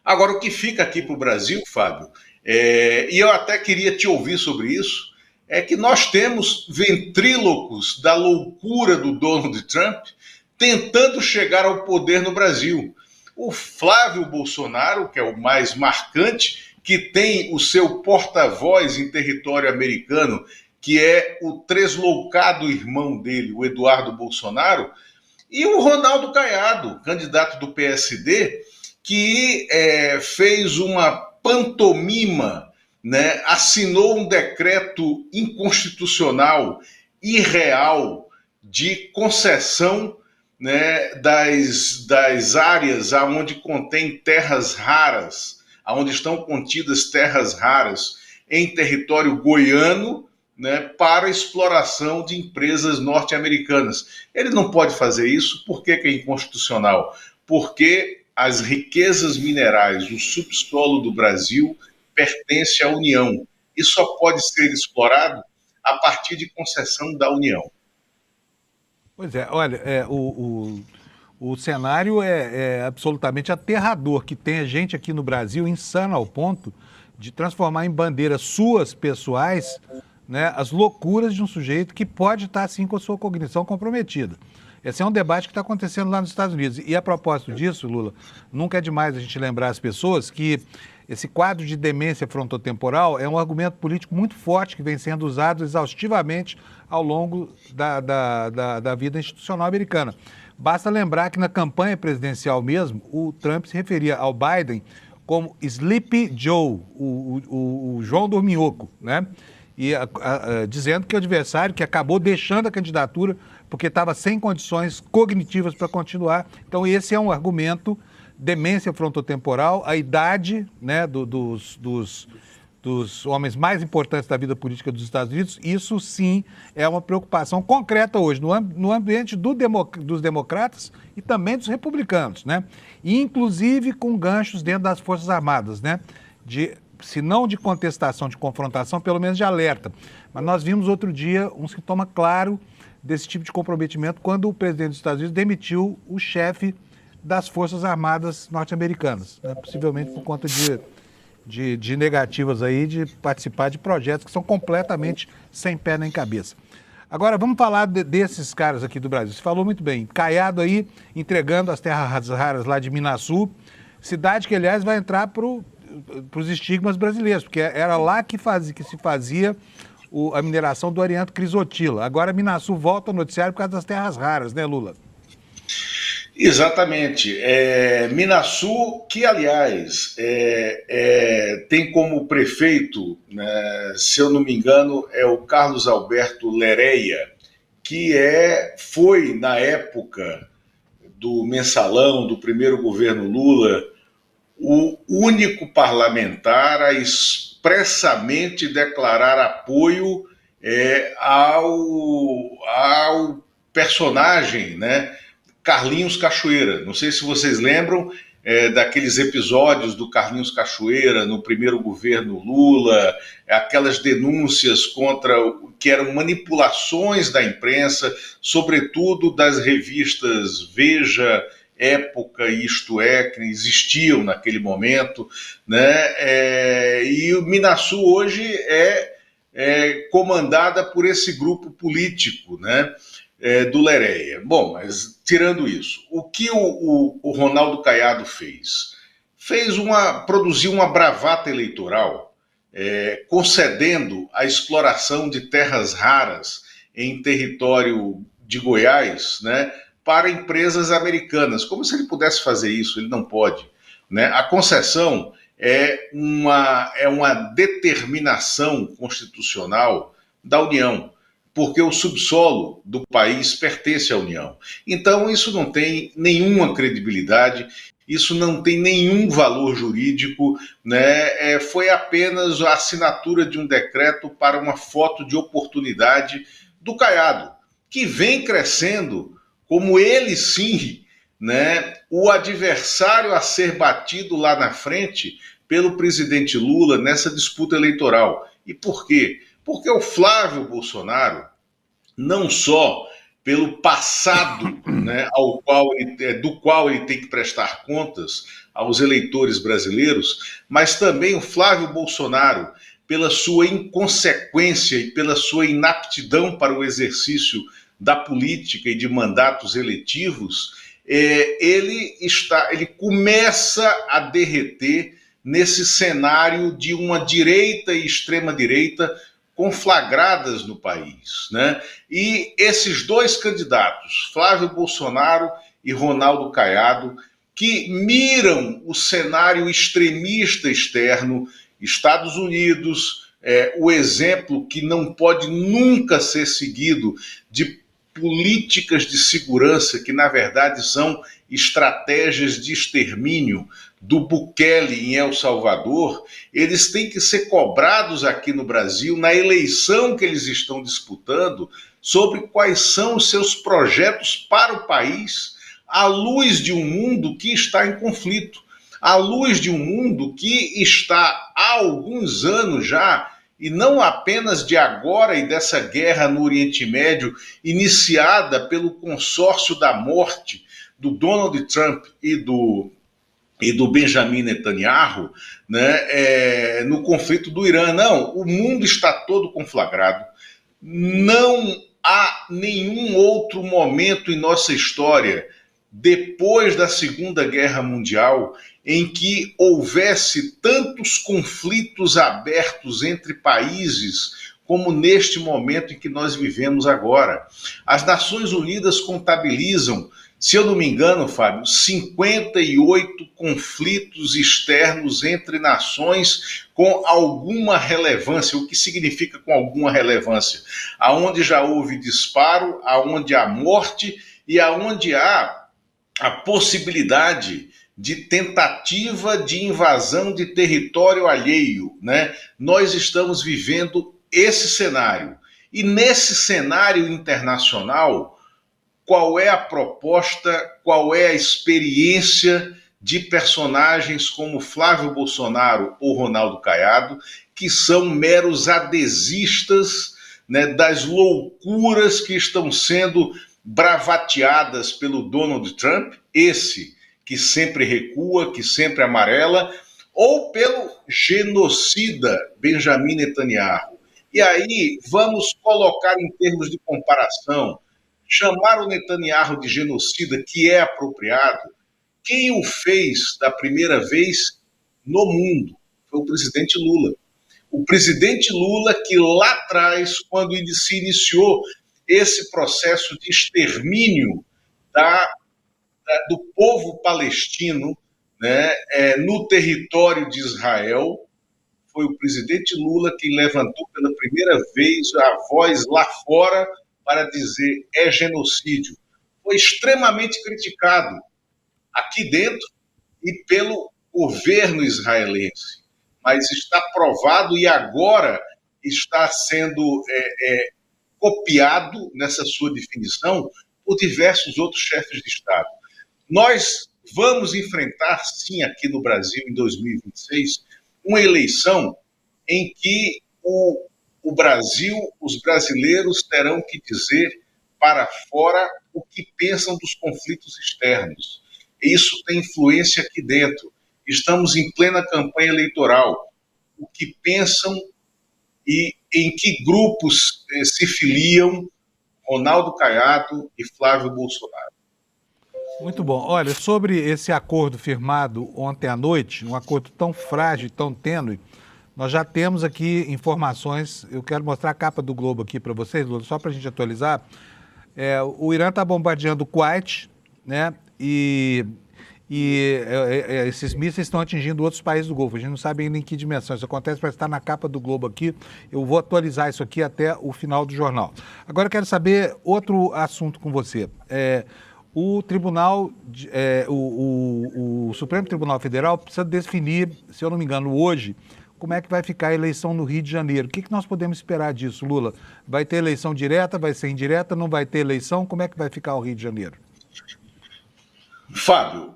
Agora, o que fica aqui para o Brasil, Fábio, e eu até queria te ouvir sobre isso, é que nós temos ventrílocos da loucura do Donald Trump tentando chegar ao poder no Brasil. O Flávio Bolsonaro, que é o mais marcante, que tem o seu porta-voz em território americano, que é o tresloucado irmão dele, o Eduardo Bolsonaro, e o Ronaldo Caiado, candidato do PSD, que fez uma pantomima, né, assinou um decreto inconstitucional, irreal, de concessão, né, das áreas onde contém terras raras, onde estão contidas terras raras em território goiano, né, para exploração de empresas norte-americanas. Ele não pode fazer isso. Por que é inconstitucional? Porque as riquezas minerais, o subsolo do Brasil pertence à União e só pode ser explorado a partir de concessão da União. Pois é, olha, o cenário é absolutamente aterrador, que tem gente aqui no Brasil insana ao ponto de transformar em bandeiras suas pessoais, né, as loucuras de um sujeito que pode estar, assim, com a sua cognição comprometida. Esse é um debate que está acontecendo lá nos Estados Unidos. E a propósito disso, Lula, nunca é demais a gente lembrar as pessoas que esse quadro de demência frontotemporal é um argumento político muito forte que vem sendo usado exaustivamente ao longo da vida institucional americana. Basta lembrar que na campanha presidencial mesmo, o Trump se referia ao Biden como Sleepy Joe, o João Dorminhoco, né? E dizendo que o adversário que acabou deixando a candidatura porque estava sem condições cognitivas para continuar. Então esse é um argumento, demência frontotemporal, a idade, né, dos homens mais importantes da vida política dos Estados Unidos. Isso sim é uma preocupação concreta hoje no ambiente dos democratas e também dos republicanos, né? E inclusive com ganchos dentro das Forças Armadas, né? Se não de contestação, de confrontação, pelo menos de alerta. Mas nós vimos outro dia um sintoma claro desse tipo de comprometimento quando o presidente dos Estados Unidos demitiu o chefe das Forças Armadas norte-americanas, né? Possivelmente por conta de negativas aí de participar de projetos que são completamente sem pé nem cabeça. Agora, vamos falar desses caras aqui do Brasil. Você falou muito bem, Caiado aí entregando as terras raras lá de Minasul, cidade que, aliás, vai entrar para os estigmas brasileiros, porque era lá que se fazia a mineração do Arianto Crisotila. Agora Minasul volta ao noticiário por causa das terras raras, né, Lula? Exatamente. Minasul, que, aliás, tem como prefeito, né, se eu não me engano, é o Carlos Alberto Lereia, que foi, na época do mensalão, do primeiro governo Lula, o único parlamentar a expressamente declarar apoio ao personagem, né, Carlinhos Cachoeira. Não sei se vocês lembram daqueles episódios do Carlinhos Cachoeira no primeiro governo Lula, aquelas denúncias contra que eram manipulações da imprensa, sobretudo das revistas Veja, Época e Isto É, que existiam naquele momento, né? E o Minasul hoje é comandada por esse grupo político, né? Do Lereia. Bom, mas tirando isso, o que o Ronaldo Caiado fez? Produziu uma bravata eleitoral, concedendo a exploração de terras raras em território de Goiás, né, para empresas americanas. Como se ele pudesse fazer isso? Ele não pode, né? A concessão é uma determinação constitucional da União, porque o subsolo do país pertence à União. Então, isso não tem nenhuma credibilidade, isso não tem nenhum valor jurídico, né? Foi apenas a assinatura de um decreto para uma foto de oportunidade do Caiado, que vem crescendo como ele sim, né, o adversário a ser batido lá na frente pelo presidente Lula nessa disputa eleitoral. E por quê? Porque o Flávio Bolsonaro, não só pelo passado, né, do qual ele tem que prestar contas aos eleitores brasileiros, mas também o Flávio Bolsonaro, pela sua inconsequência e pela sua inaptidão para o exercício da política e de mandatos eletivos, ele começa a derreter nesse cenário de uma direita e extrema-direita conflagradas no país, né? E esses dois candidatos, Flávio Bolsonaro e Ronaldo Caiado, que miram o cenário extremista externo, Estados Unidos, o exemplo que não pode nunca ser seguido de políticas de segurança que, na verdade, são estratégias de extermínio do Bukele em El Salvador, eles têm que ser cobrados aqui no Brasil, na eleição que eles estão disputando, sobre quais são os seus projetos para o país, à luz de um mundo que está em conflito, à luz de um mundo que está há alguns anos já, e não apenas de agora e dessa guerra no Oriente Médio, iniciada pelo consórcio da morte do Donald Trump e do Benjamin Netanyahu, né, no conflito do Irã. Não, o mundo está todo conflagrado. Não há nenhum outro momento em nossa história, depois da Segunda Guerra Mundial, em que houvesse tantos conflitos abertos entre países como neste momento em que nós vivemos agora. As Nações Unidas contabilizam, se eu não me engano, Fábio, 58 conflitos externos entre nações com alguma relevância. O que significa com alguma relevância? Aonde já houve disparo, aonde há morte e aonde há a possibilidade de tentativa de invasão de território alheio, né? Nós estamos vivendo esse cenário. E nesse cenário internacional, qual é a proposta, qual é a experiência de personagens como Flávio Bolsonaro ou Ronaldo Caiado, que são meros adesistas, né, das loucuras que estão sendo bravateadas pelo Donald Trump, esse que sempre recua, que sempre amarela, ou pelo genocida Benjamin Netanyahu. E aí vamos colocar em termos de comparação, chamar o Netanyahu de genocida, que é apropriado. Quem o fez da primeira vez no mundo foi o presidente Lula. O presidente Lula que lá atrás, quando se iniciou esse processo de extermínio do povo palestino, né, no território de Israel, foi o presidente Lula que levantou pela primeira vez a voz lá fora para dizer é genocídio. Foi extremamente criticado aqui dentro e pelo governo israelense, mas está provado e agora está sendo copiado nessa sua definição por diversos outros chefes de Estado. Nós vamos enfrentar, sim, aqui no Brasil, em 2026, uma eleição em que o Brasil, os brasileiros terão que dizer para fora o que pensam dos conflitos externos. Isso tem influência aqui dentro. Estamos em plena campanha eleitoral. O que pensam e em que grupos se filiam Ronaldo Caiado e Flávio Bolsonaro. Muito bom. Olha, sobre esse acordo firmado ontem à noite, um acordo tão frágil, tão tênue, nós já temos aqui informações. Eu quero mostrar a capa do Globo aqui para vocês, Lula, só para a gente atualizar. O Irã está bombardeando o Kuwait, né? E esses mísseis estão atingindo outros países do Golfo. A gente não sabe ainda em que dimensão isso acontece, mas está na capa do Globo aqui. Eu vou atualizar isso aqui até o final do jornal. Agora eu quero saber outro assunto com você. O Tribunal, o Supremo Tribunal Federal precisa definir, se eu não me engano, hoje, como é que vai ficar a eleição no Rio de Janeiro. O que nós podemos esperar disso, Lula? Vai ter eleição direta, vai ser indireta, não vai ter eleição? Como é que vai ficar o Rio de Janeiro? Fábio,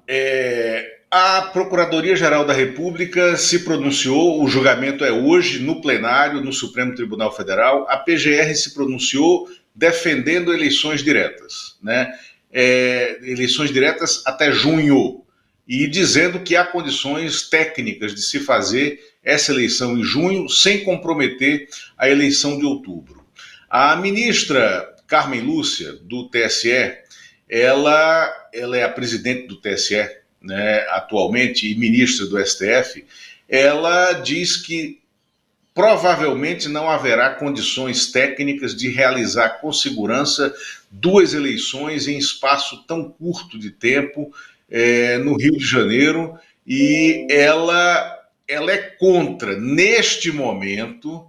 a Procuradoria-Geral da República se pronunciou, o julgamento é hoje no plenário, no Supremo Tribunal Federal. A PGR se pronunciou defendendo eleições diretas, né? Eleições diretas até junho, e dizendo que há condições técnicas de se fazer essa eleição em junho sem comprometer a eleição de outubro. A ministra Carmen Lúcia, do TSE, ela é a presidente do TSE, né, atualmente, e ministra do STF. Ela diz que provavelmente não haverá condições técnicas de realizar com segurança duas eleições em espaço tão curto de tempo no Rio de Janeiro, e ela é contra, neste momento,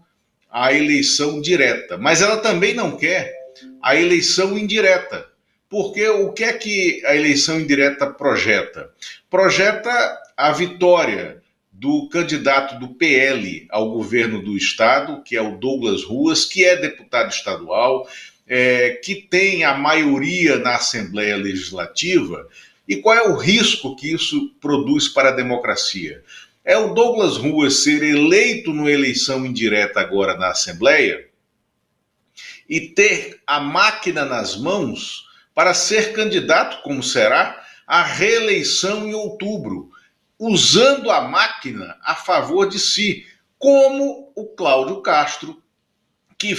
a eleição direta. Mas ela também não quer a eleição indireta. Porque o que é que a eleição indireta projeta? Projeta a vitória do candidato do PL ao governo do estado, que é o Douglas Ruas, que é deputado estadual, que tem a maioria na Assembleia Legislativa. E qual é o risco que isso produz para a democracia? É o Douglas Ruas ser eleito numa eleição indireta agora na Assembleia e ter a máquina nas mãos para ser candidato, como será, à reeleição em outubro, usando a máquina a favor de si, como o Cláudio Castro, que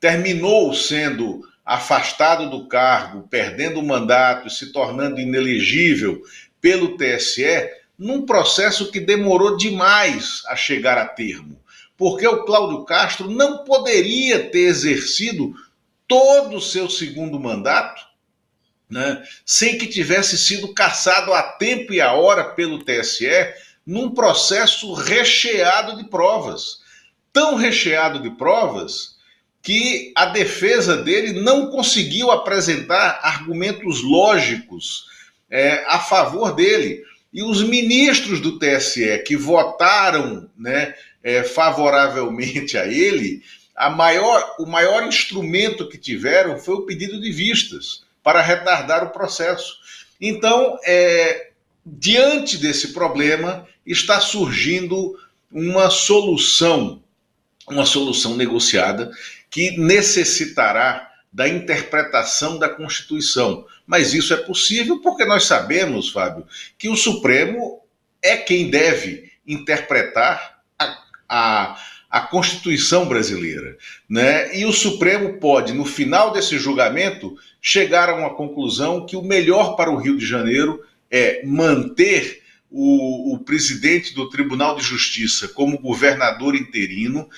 terminou sendo afastado do cargo, perdendo o mandato e se tornando inelegível pelo TSE, num processo que demorou demais a chegar a termo, porque o Cláudio Castro não poderia ter exercido todo o seu segundo mandato, né, sem que tivesse sido cassado a tempo e a hora pelo TSE, num processo recheado de provas. Tão recheado de provas que a defesa dele não conseguiu apresentar argumentos lógicos a favor dele. E os ministros do TSE que votaram, né, favoravelmente a ele, o maior instrumento que tiveram foi o pedido de vistas para retardar o processo. Então, diante desse problema, está surgindo uma solução negociada que necessitará da interpretação da Constituição. Mas isso é possível porque nós sabemos, Fábio, que o Supremo é quem deve interpretar a Constituição brasileira, né? E o Supremo pode, no final desse julgamento, chegar a uma conclusão que o melhor para o Rio de Janeiro é manter o presidente do Tribunal de Justiça como governador interino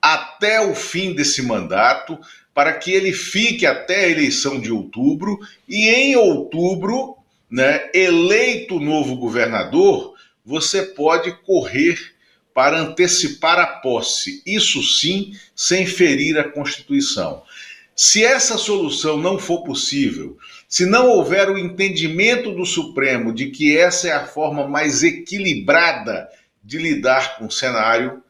até o fim desse mandato, para que ele fique até a eleição de outubro, e em outubro, né, eleito o novo governador, você pode correr para antecipar a posse, isso sim, sem ferir a Constituição. Se essa solução não for possível, se não houver o entendimento do Supremo de que essa é a forma mais equilibrada de lidar com o cenário,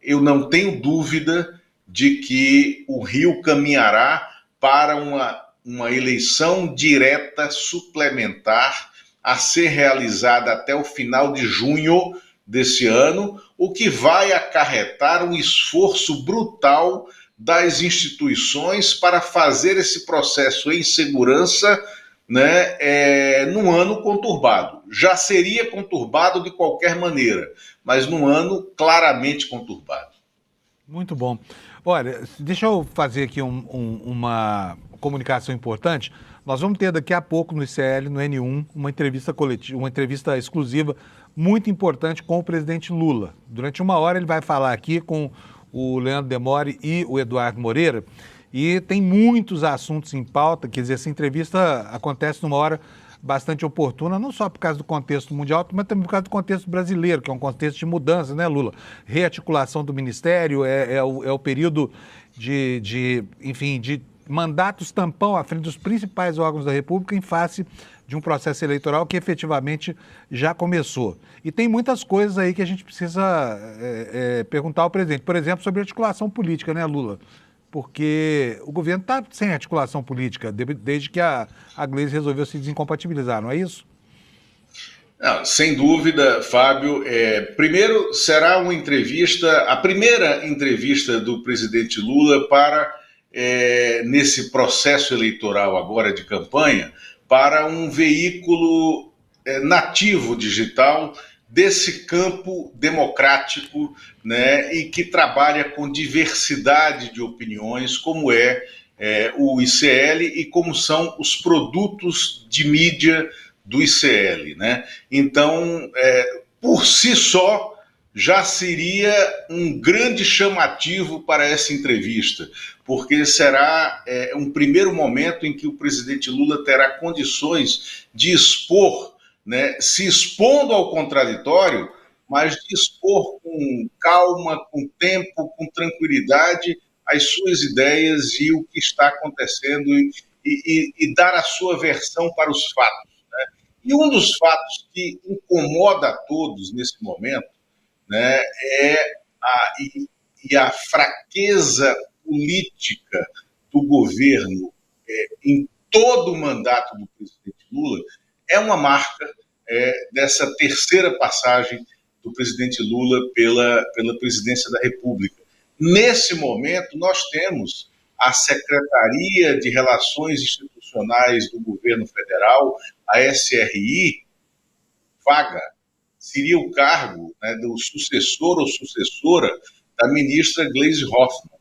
eu não tenho dúvida de que o Rio caminhará para uma uma eleição direta suplementar a ser realizada até o final de junho desse ano, o que vai acarretar um esforço brutal das instituições para fazer esse processo em segurança, né, num ano conturbado. Já seria conturbado de qualquer maneira, mas num ano claramente conturbado. Muito bom. Olha, deixa eu fazer aqui uma comunicação importante. Nós vamos ter daqui a pouco no ICL, no N1, uma entrevista coletiva, uma entrevista exclusiva muito importante com o presidente Lula. Durante 1 hora ele vai falar aqui com o Leandro Demore e o Eduardo Moreira, e tem muitos assuntos em pauta. Quer dizer, essa entrevista acontece numa hora bastante oportuna, não só por causa do contexto mundial, mas também por causa do contexto brasileiro, que é um contexto de mudança, né, Lula? Rearticulação do Ministério, é o período enfim, de mandatos tampão à frente dos principais órgãos da República em face de um processo eleitoral que efetivamente já começou. E tem muitas coisas aí que a gente precisa perguntar ao presidente. Por exemplo, sobre articulação política, né, Lula? Porque o governo está sem articulação política desde que a Gleisi resolveu se desincompatibilizar, não é isso? Não, sem dúvida, Fábio. Primeiro, será uma entrevista, a primeira entrevista do presidente Lula para, nesse processo eleitoral agora de campanha, para um veículo nativo digital desse campo democrático, né, e que trabalha com diversidade de opiniões, como o ICL e como são os produtos de mídia do ICL, né? Então, por si só, já seria um grande chamativo para essa entrevista, porque será um primeiro momento em que o presidente Lula terá condições de expor, né, se expondo ao contraditório, mas de expor com calma, com tempo, com tranquilidade as suas ideias e o que está acontecendo e dar a sua versão para os fatos, né? E um dos fatos que incomoda a todos nesse momento, né, a fraqueza política do governo em todo o mandato do presidente Lula é uma marca dessa terceira passagem do presidente Lula pela presidência da República. Nesse momento, nós temos a Secretaria de Relações Institucionais do Governo Federal, a SRI, vaga. Seria o cargo, né, do sucessor ou sucessora da ministra Gleisi Hoffmann.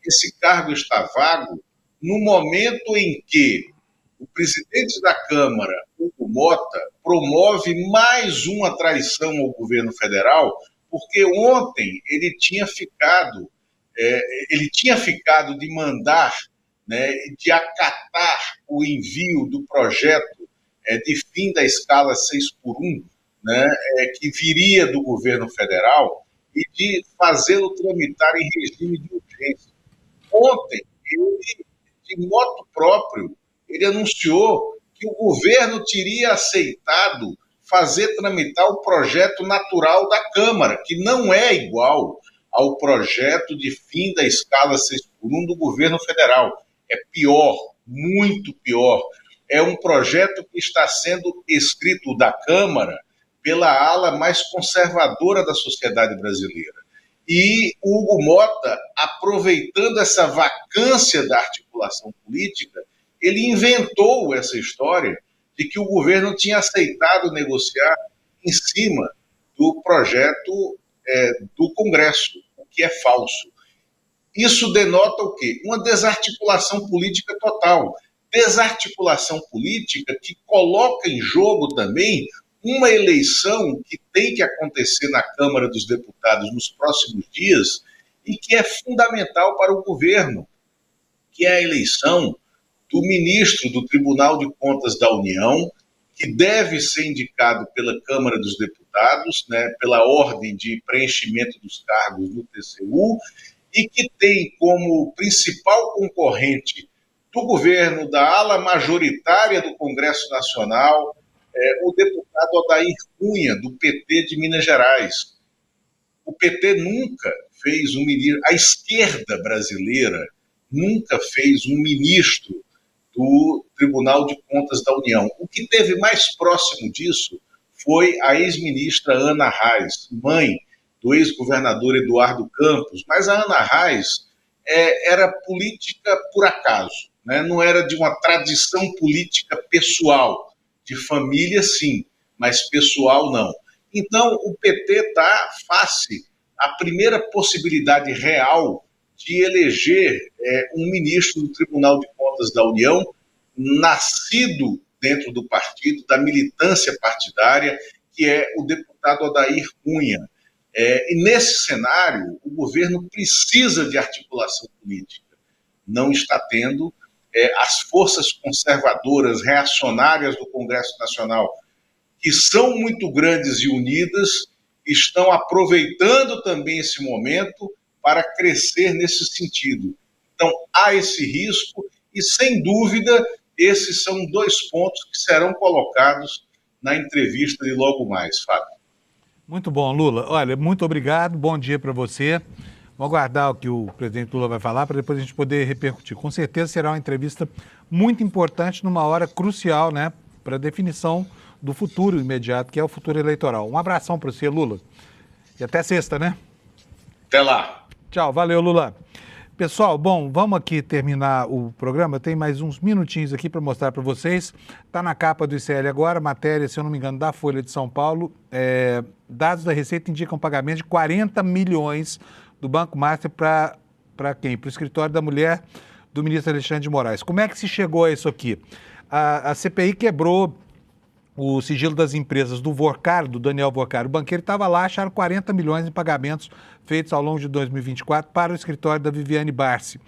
Esse cargo está vago no momento em que o presidente da Câmara, Hugo Mota, promove mais uma traição ao governo federal, porque ontem ele tinha ficado de mandar, né, de acatar o envio do projeto de fim da escala 6x1, né, que viria do governo federal, e de fazê-lo tramitar em regime de urgência. Ontem, ele, de motu próprio, ele anunciou que o governo teria aceitado fazer tramitar o projeto natural da Câmara, que não é igual ao projeto de fim da escala 6x1 do governo federal. É pior, muito pior. É um projeto que está sendo escrito da Câmara pela ala mais conservadora da sociedade brasileira. E o Hugo Mota, aproveitando essa vacância da articulação política, ele inventou essa história de que o governo tinha aceitado negociar em cima do projeto do Congresso, o que é falso. Isso denota o quê? Uma desarticulação política total. Desarticulação política que coloca em jogo também uma eleição que tem que acontecer na Câmara dos Deputados nos próximos dias e que é fundamental para o governo, que é a eleição do ministro do Tribunal de Contas da União, que deve ser indicado pela Câmara dos Deputados, né, pela ordem de preenchimento dos cargos do TCU, e que tem como principal concorrente do governo, da ala majoritária do Congresso Nacional, o deputado Odair Cunha, do PT de Minas Gerais. O PT nunca fez um ministro, a esquerda brasileira nunca fez um ministro do Tribunal de Contas da União. O que teve mais próximo disso foi a ex-ministra Ana Reis, mãe do ex-governador Eduardo Campos, mas a Ana Reis era política por acaso, né? Não era de uma tradição política pessoal, de família sim, mas pessoal não. Então o PT está face à primeira possibilidade real de eleger um ministro do Tribunal de Contas da União, nascido dentro do partido, da militância partidária, que é o deputado Odair Cunha. E nesse cenário, o governo precisa de articulação política. Não está tendo. As forças conservadoras, reacionárias do Congresso Nacional, que são muito grandes e unidas, estão aproveitando também esse momento para crescer nesse sentido. Então, há esse risco e, sem dúvida, esses são 2 pontos que serão colocados na entrevista de logo mais, Fábio. Muito bom, Lula. Olha, muito obrigado, bom dia para você. Vamos aguardar o que o presidente Lula vai falar para depois a gente poder repercutir. Com certeza será uma entrevista muito importante numa hora crucial, né, para a definição do futuro imediato, que é o futuro eleitoral. Um abração para você, Lula. E até sexta, né? Até lá. Tchau, valeu, Lula. Pessoal, bom, vamos aqui terminar o programa. Tem mais uns minutinhos aqui para mostrar para vocês. Está na capa do ICL agora, matéria, se eu não me engano, da Folha de São Paulo. Dados da Receita indicam pagamento de 40 milhões do Banco Master para quem? Para o escritório da mulher do ministro Alexandre de Moraes. Como é que se chegou a isso aqui? A CPI quebrou o sigilo das empresas do Vorcar, do Daniel Vorcar. O banqueiro estava lá, acharam 40 milhões em pagamentos feitos ao longo de 2024 para o escritório da Viviane Barsi.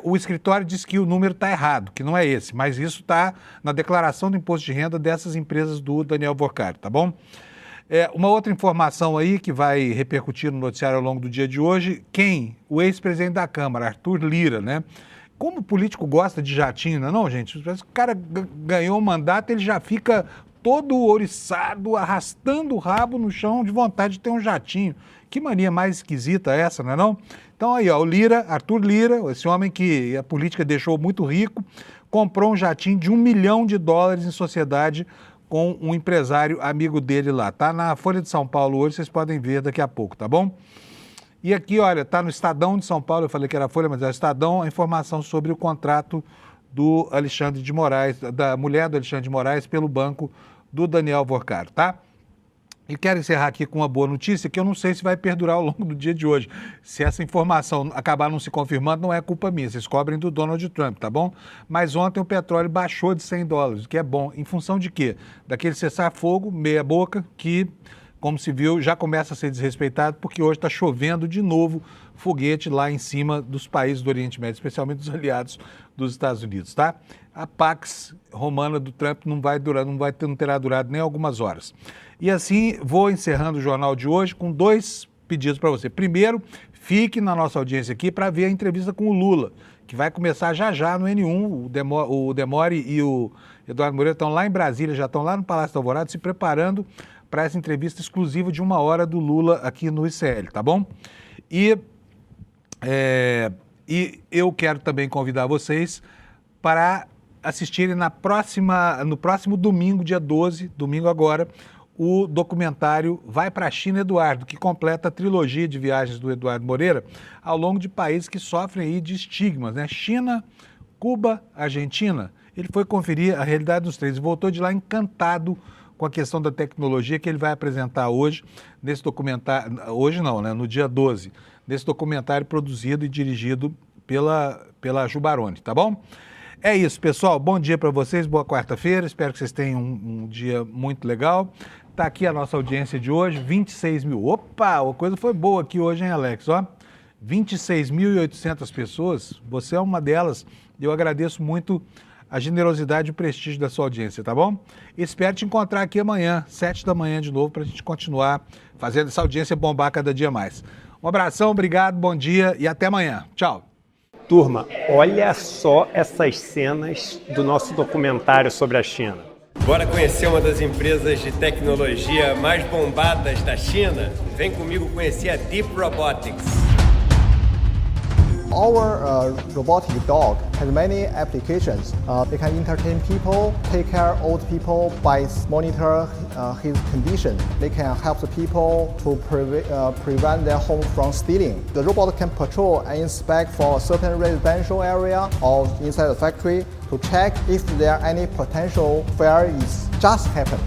O escritório diz que o número está errado, que não é esse, mas isso está na declaração do imposto de renda dessas empresas do Daniel Vorcar, tá bom? Uma outra informação aí que vai repercutir no noticiário ao longo do dia de hoje, o ex-presidente da Câmara, Arthur Lira, né? Como o político gosta de jatinho, não, gente? O cara ganhou o mandato, ele já fica todo ouriçado, arrastando o rabo no chão de vontade de ter um jatinho. Que mania mais esquisita essa, não é não? Então aí, ó, o Lira, Arthur Lira, esse homem que a política deixou muito rico, comprou um jatinho de $1 milhão em sociedade com um empresário amigo dele lá. Tá na Folha de São Paulo hoje, vocês podem ver daqui a pouco, tá bom? E aqui, olha, tá no Estadão de São Paulo, eu falei que era Folha, mas é o Estadão, a informação sobre o contrato do Alexandre de Moraes, da mulher do Alexandre de Moraes, pelo banco do Daniel Vorcar, tá? E quero encerrar aqui com uma boa notícia, que eu não sei se vai perdurar ao longo do dia de hoje. Se essa informação acabar não se confirmando, não é culpa minha, vocês cobrem do Donald Trump, tá bom? Mas ontem o petróleo baixou de $100, o que é bom. Em função de quê? Daquele cessar-fogo, meia boca, que, como se viu, já começa a ser desrespeitado, porque hoje está chovendo de novo foguete lá em cima dos países do Oriente Médio, especialmente dos aliados dos Estados Unidos, tá? A Pax Romana do Trump não terá durado nem algumas horas. E assim, vou encerrando o jornal de hoje com 2 pedidos para você. Primeiro, fique na nossa audiência aqui para ver a entrevista com o Lula, que vai começar já no N1. O Demore e o Eduardo Moreira estão lá em Brasília, já estão lá no Palácio do Alvorada, se preparando para essa entrevista exclusiva de 1 hora do Lula aqui no ICL, tá bom? E eu quero também convidar vocês para assistirem no próximo domingo, dia 12, domingo agora, o documentário Vai para a China, Eduardo, que completa a trilogia de viagens do Eduardo Moreira ao longo de países que sofrem aí de estigmas, né? China, Cuba, Argentina. Ele foi conferir a realidade dos 3 e voltou de lá encantado com a questão da tecnologia que ele vai apresentar hoje, nesse documentário, hoje não, né? No dia 12, nesse documentário produzido e dirigido pela Ju Baroni, tá bom? É isso, pessoal. Bom dia para vocês, boa quarta-feira. Espero que vocês tenham um dia muito legal. Tá aqui a nossa audiência de hoje, 26 mil. Opa, a coisa foi boa aqui hoje, hein, Alex? Ó, 26.800 pessoas, você é uma delas. Eu agradeço muito a generosidade e o prestígio da sua audiência, tá bom? Espero te encontrar aqui amanhã, 7 da manhã de novo, para a gente continuar fazendo essa audiência bombar cada dia mais. Um abração, obrigado, bom dia e até amanhã. Tchau. Turma, olha só essas cenas do nosso documentário sobre a China. Bora conhecer uma das empresas de tecnologia mais bombadas da China? Vem comigo conhecer a Deep Robotics. Our robotic dog has many applications. They can entertain people, take care of old people by monitor his condition. They can help the people to prevent their home from stealing. The robot can patrol and inspect for a certain residential area or inside the factory to check if there are any potential fire is just happened.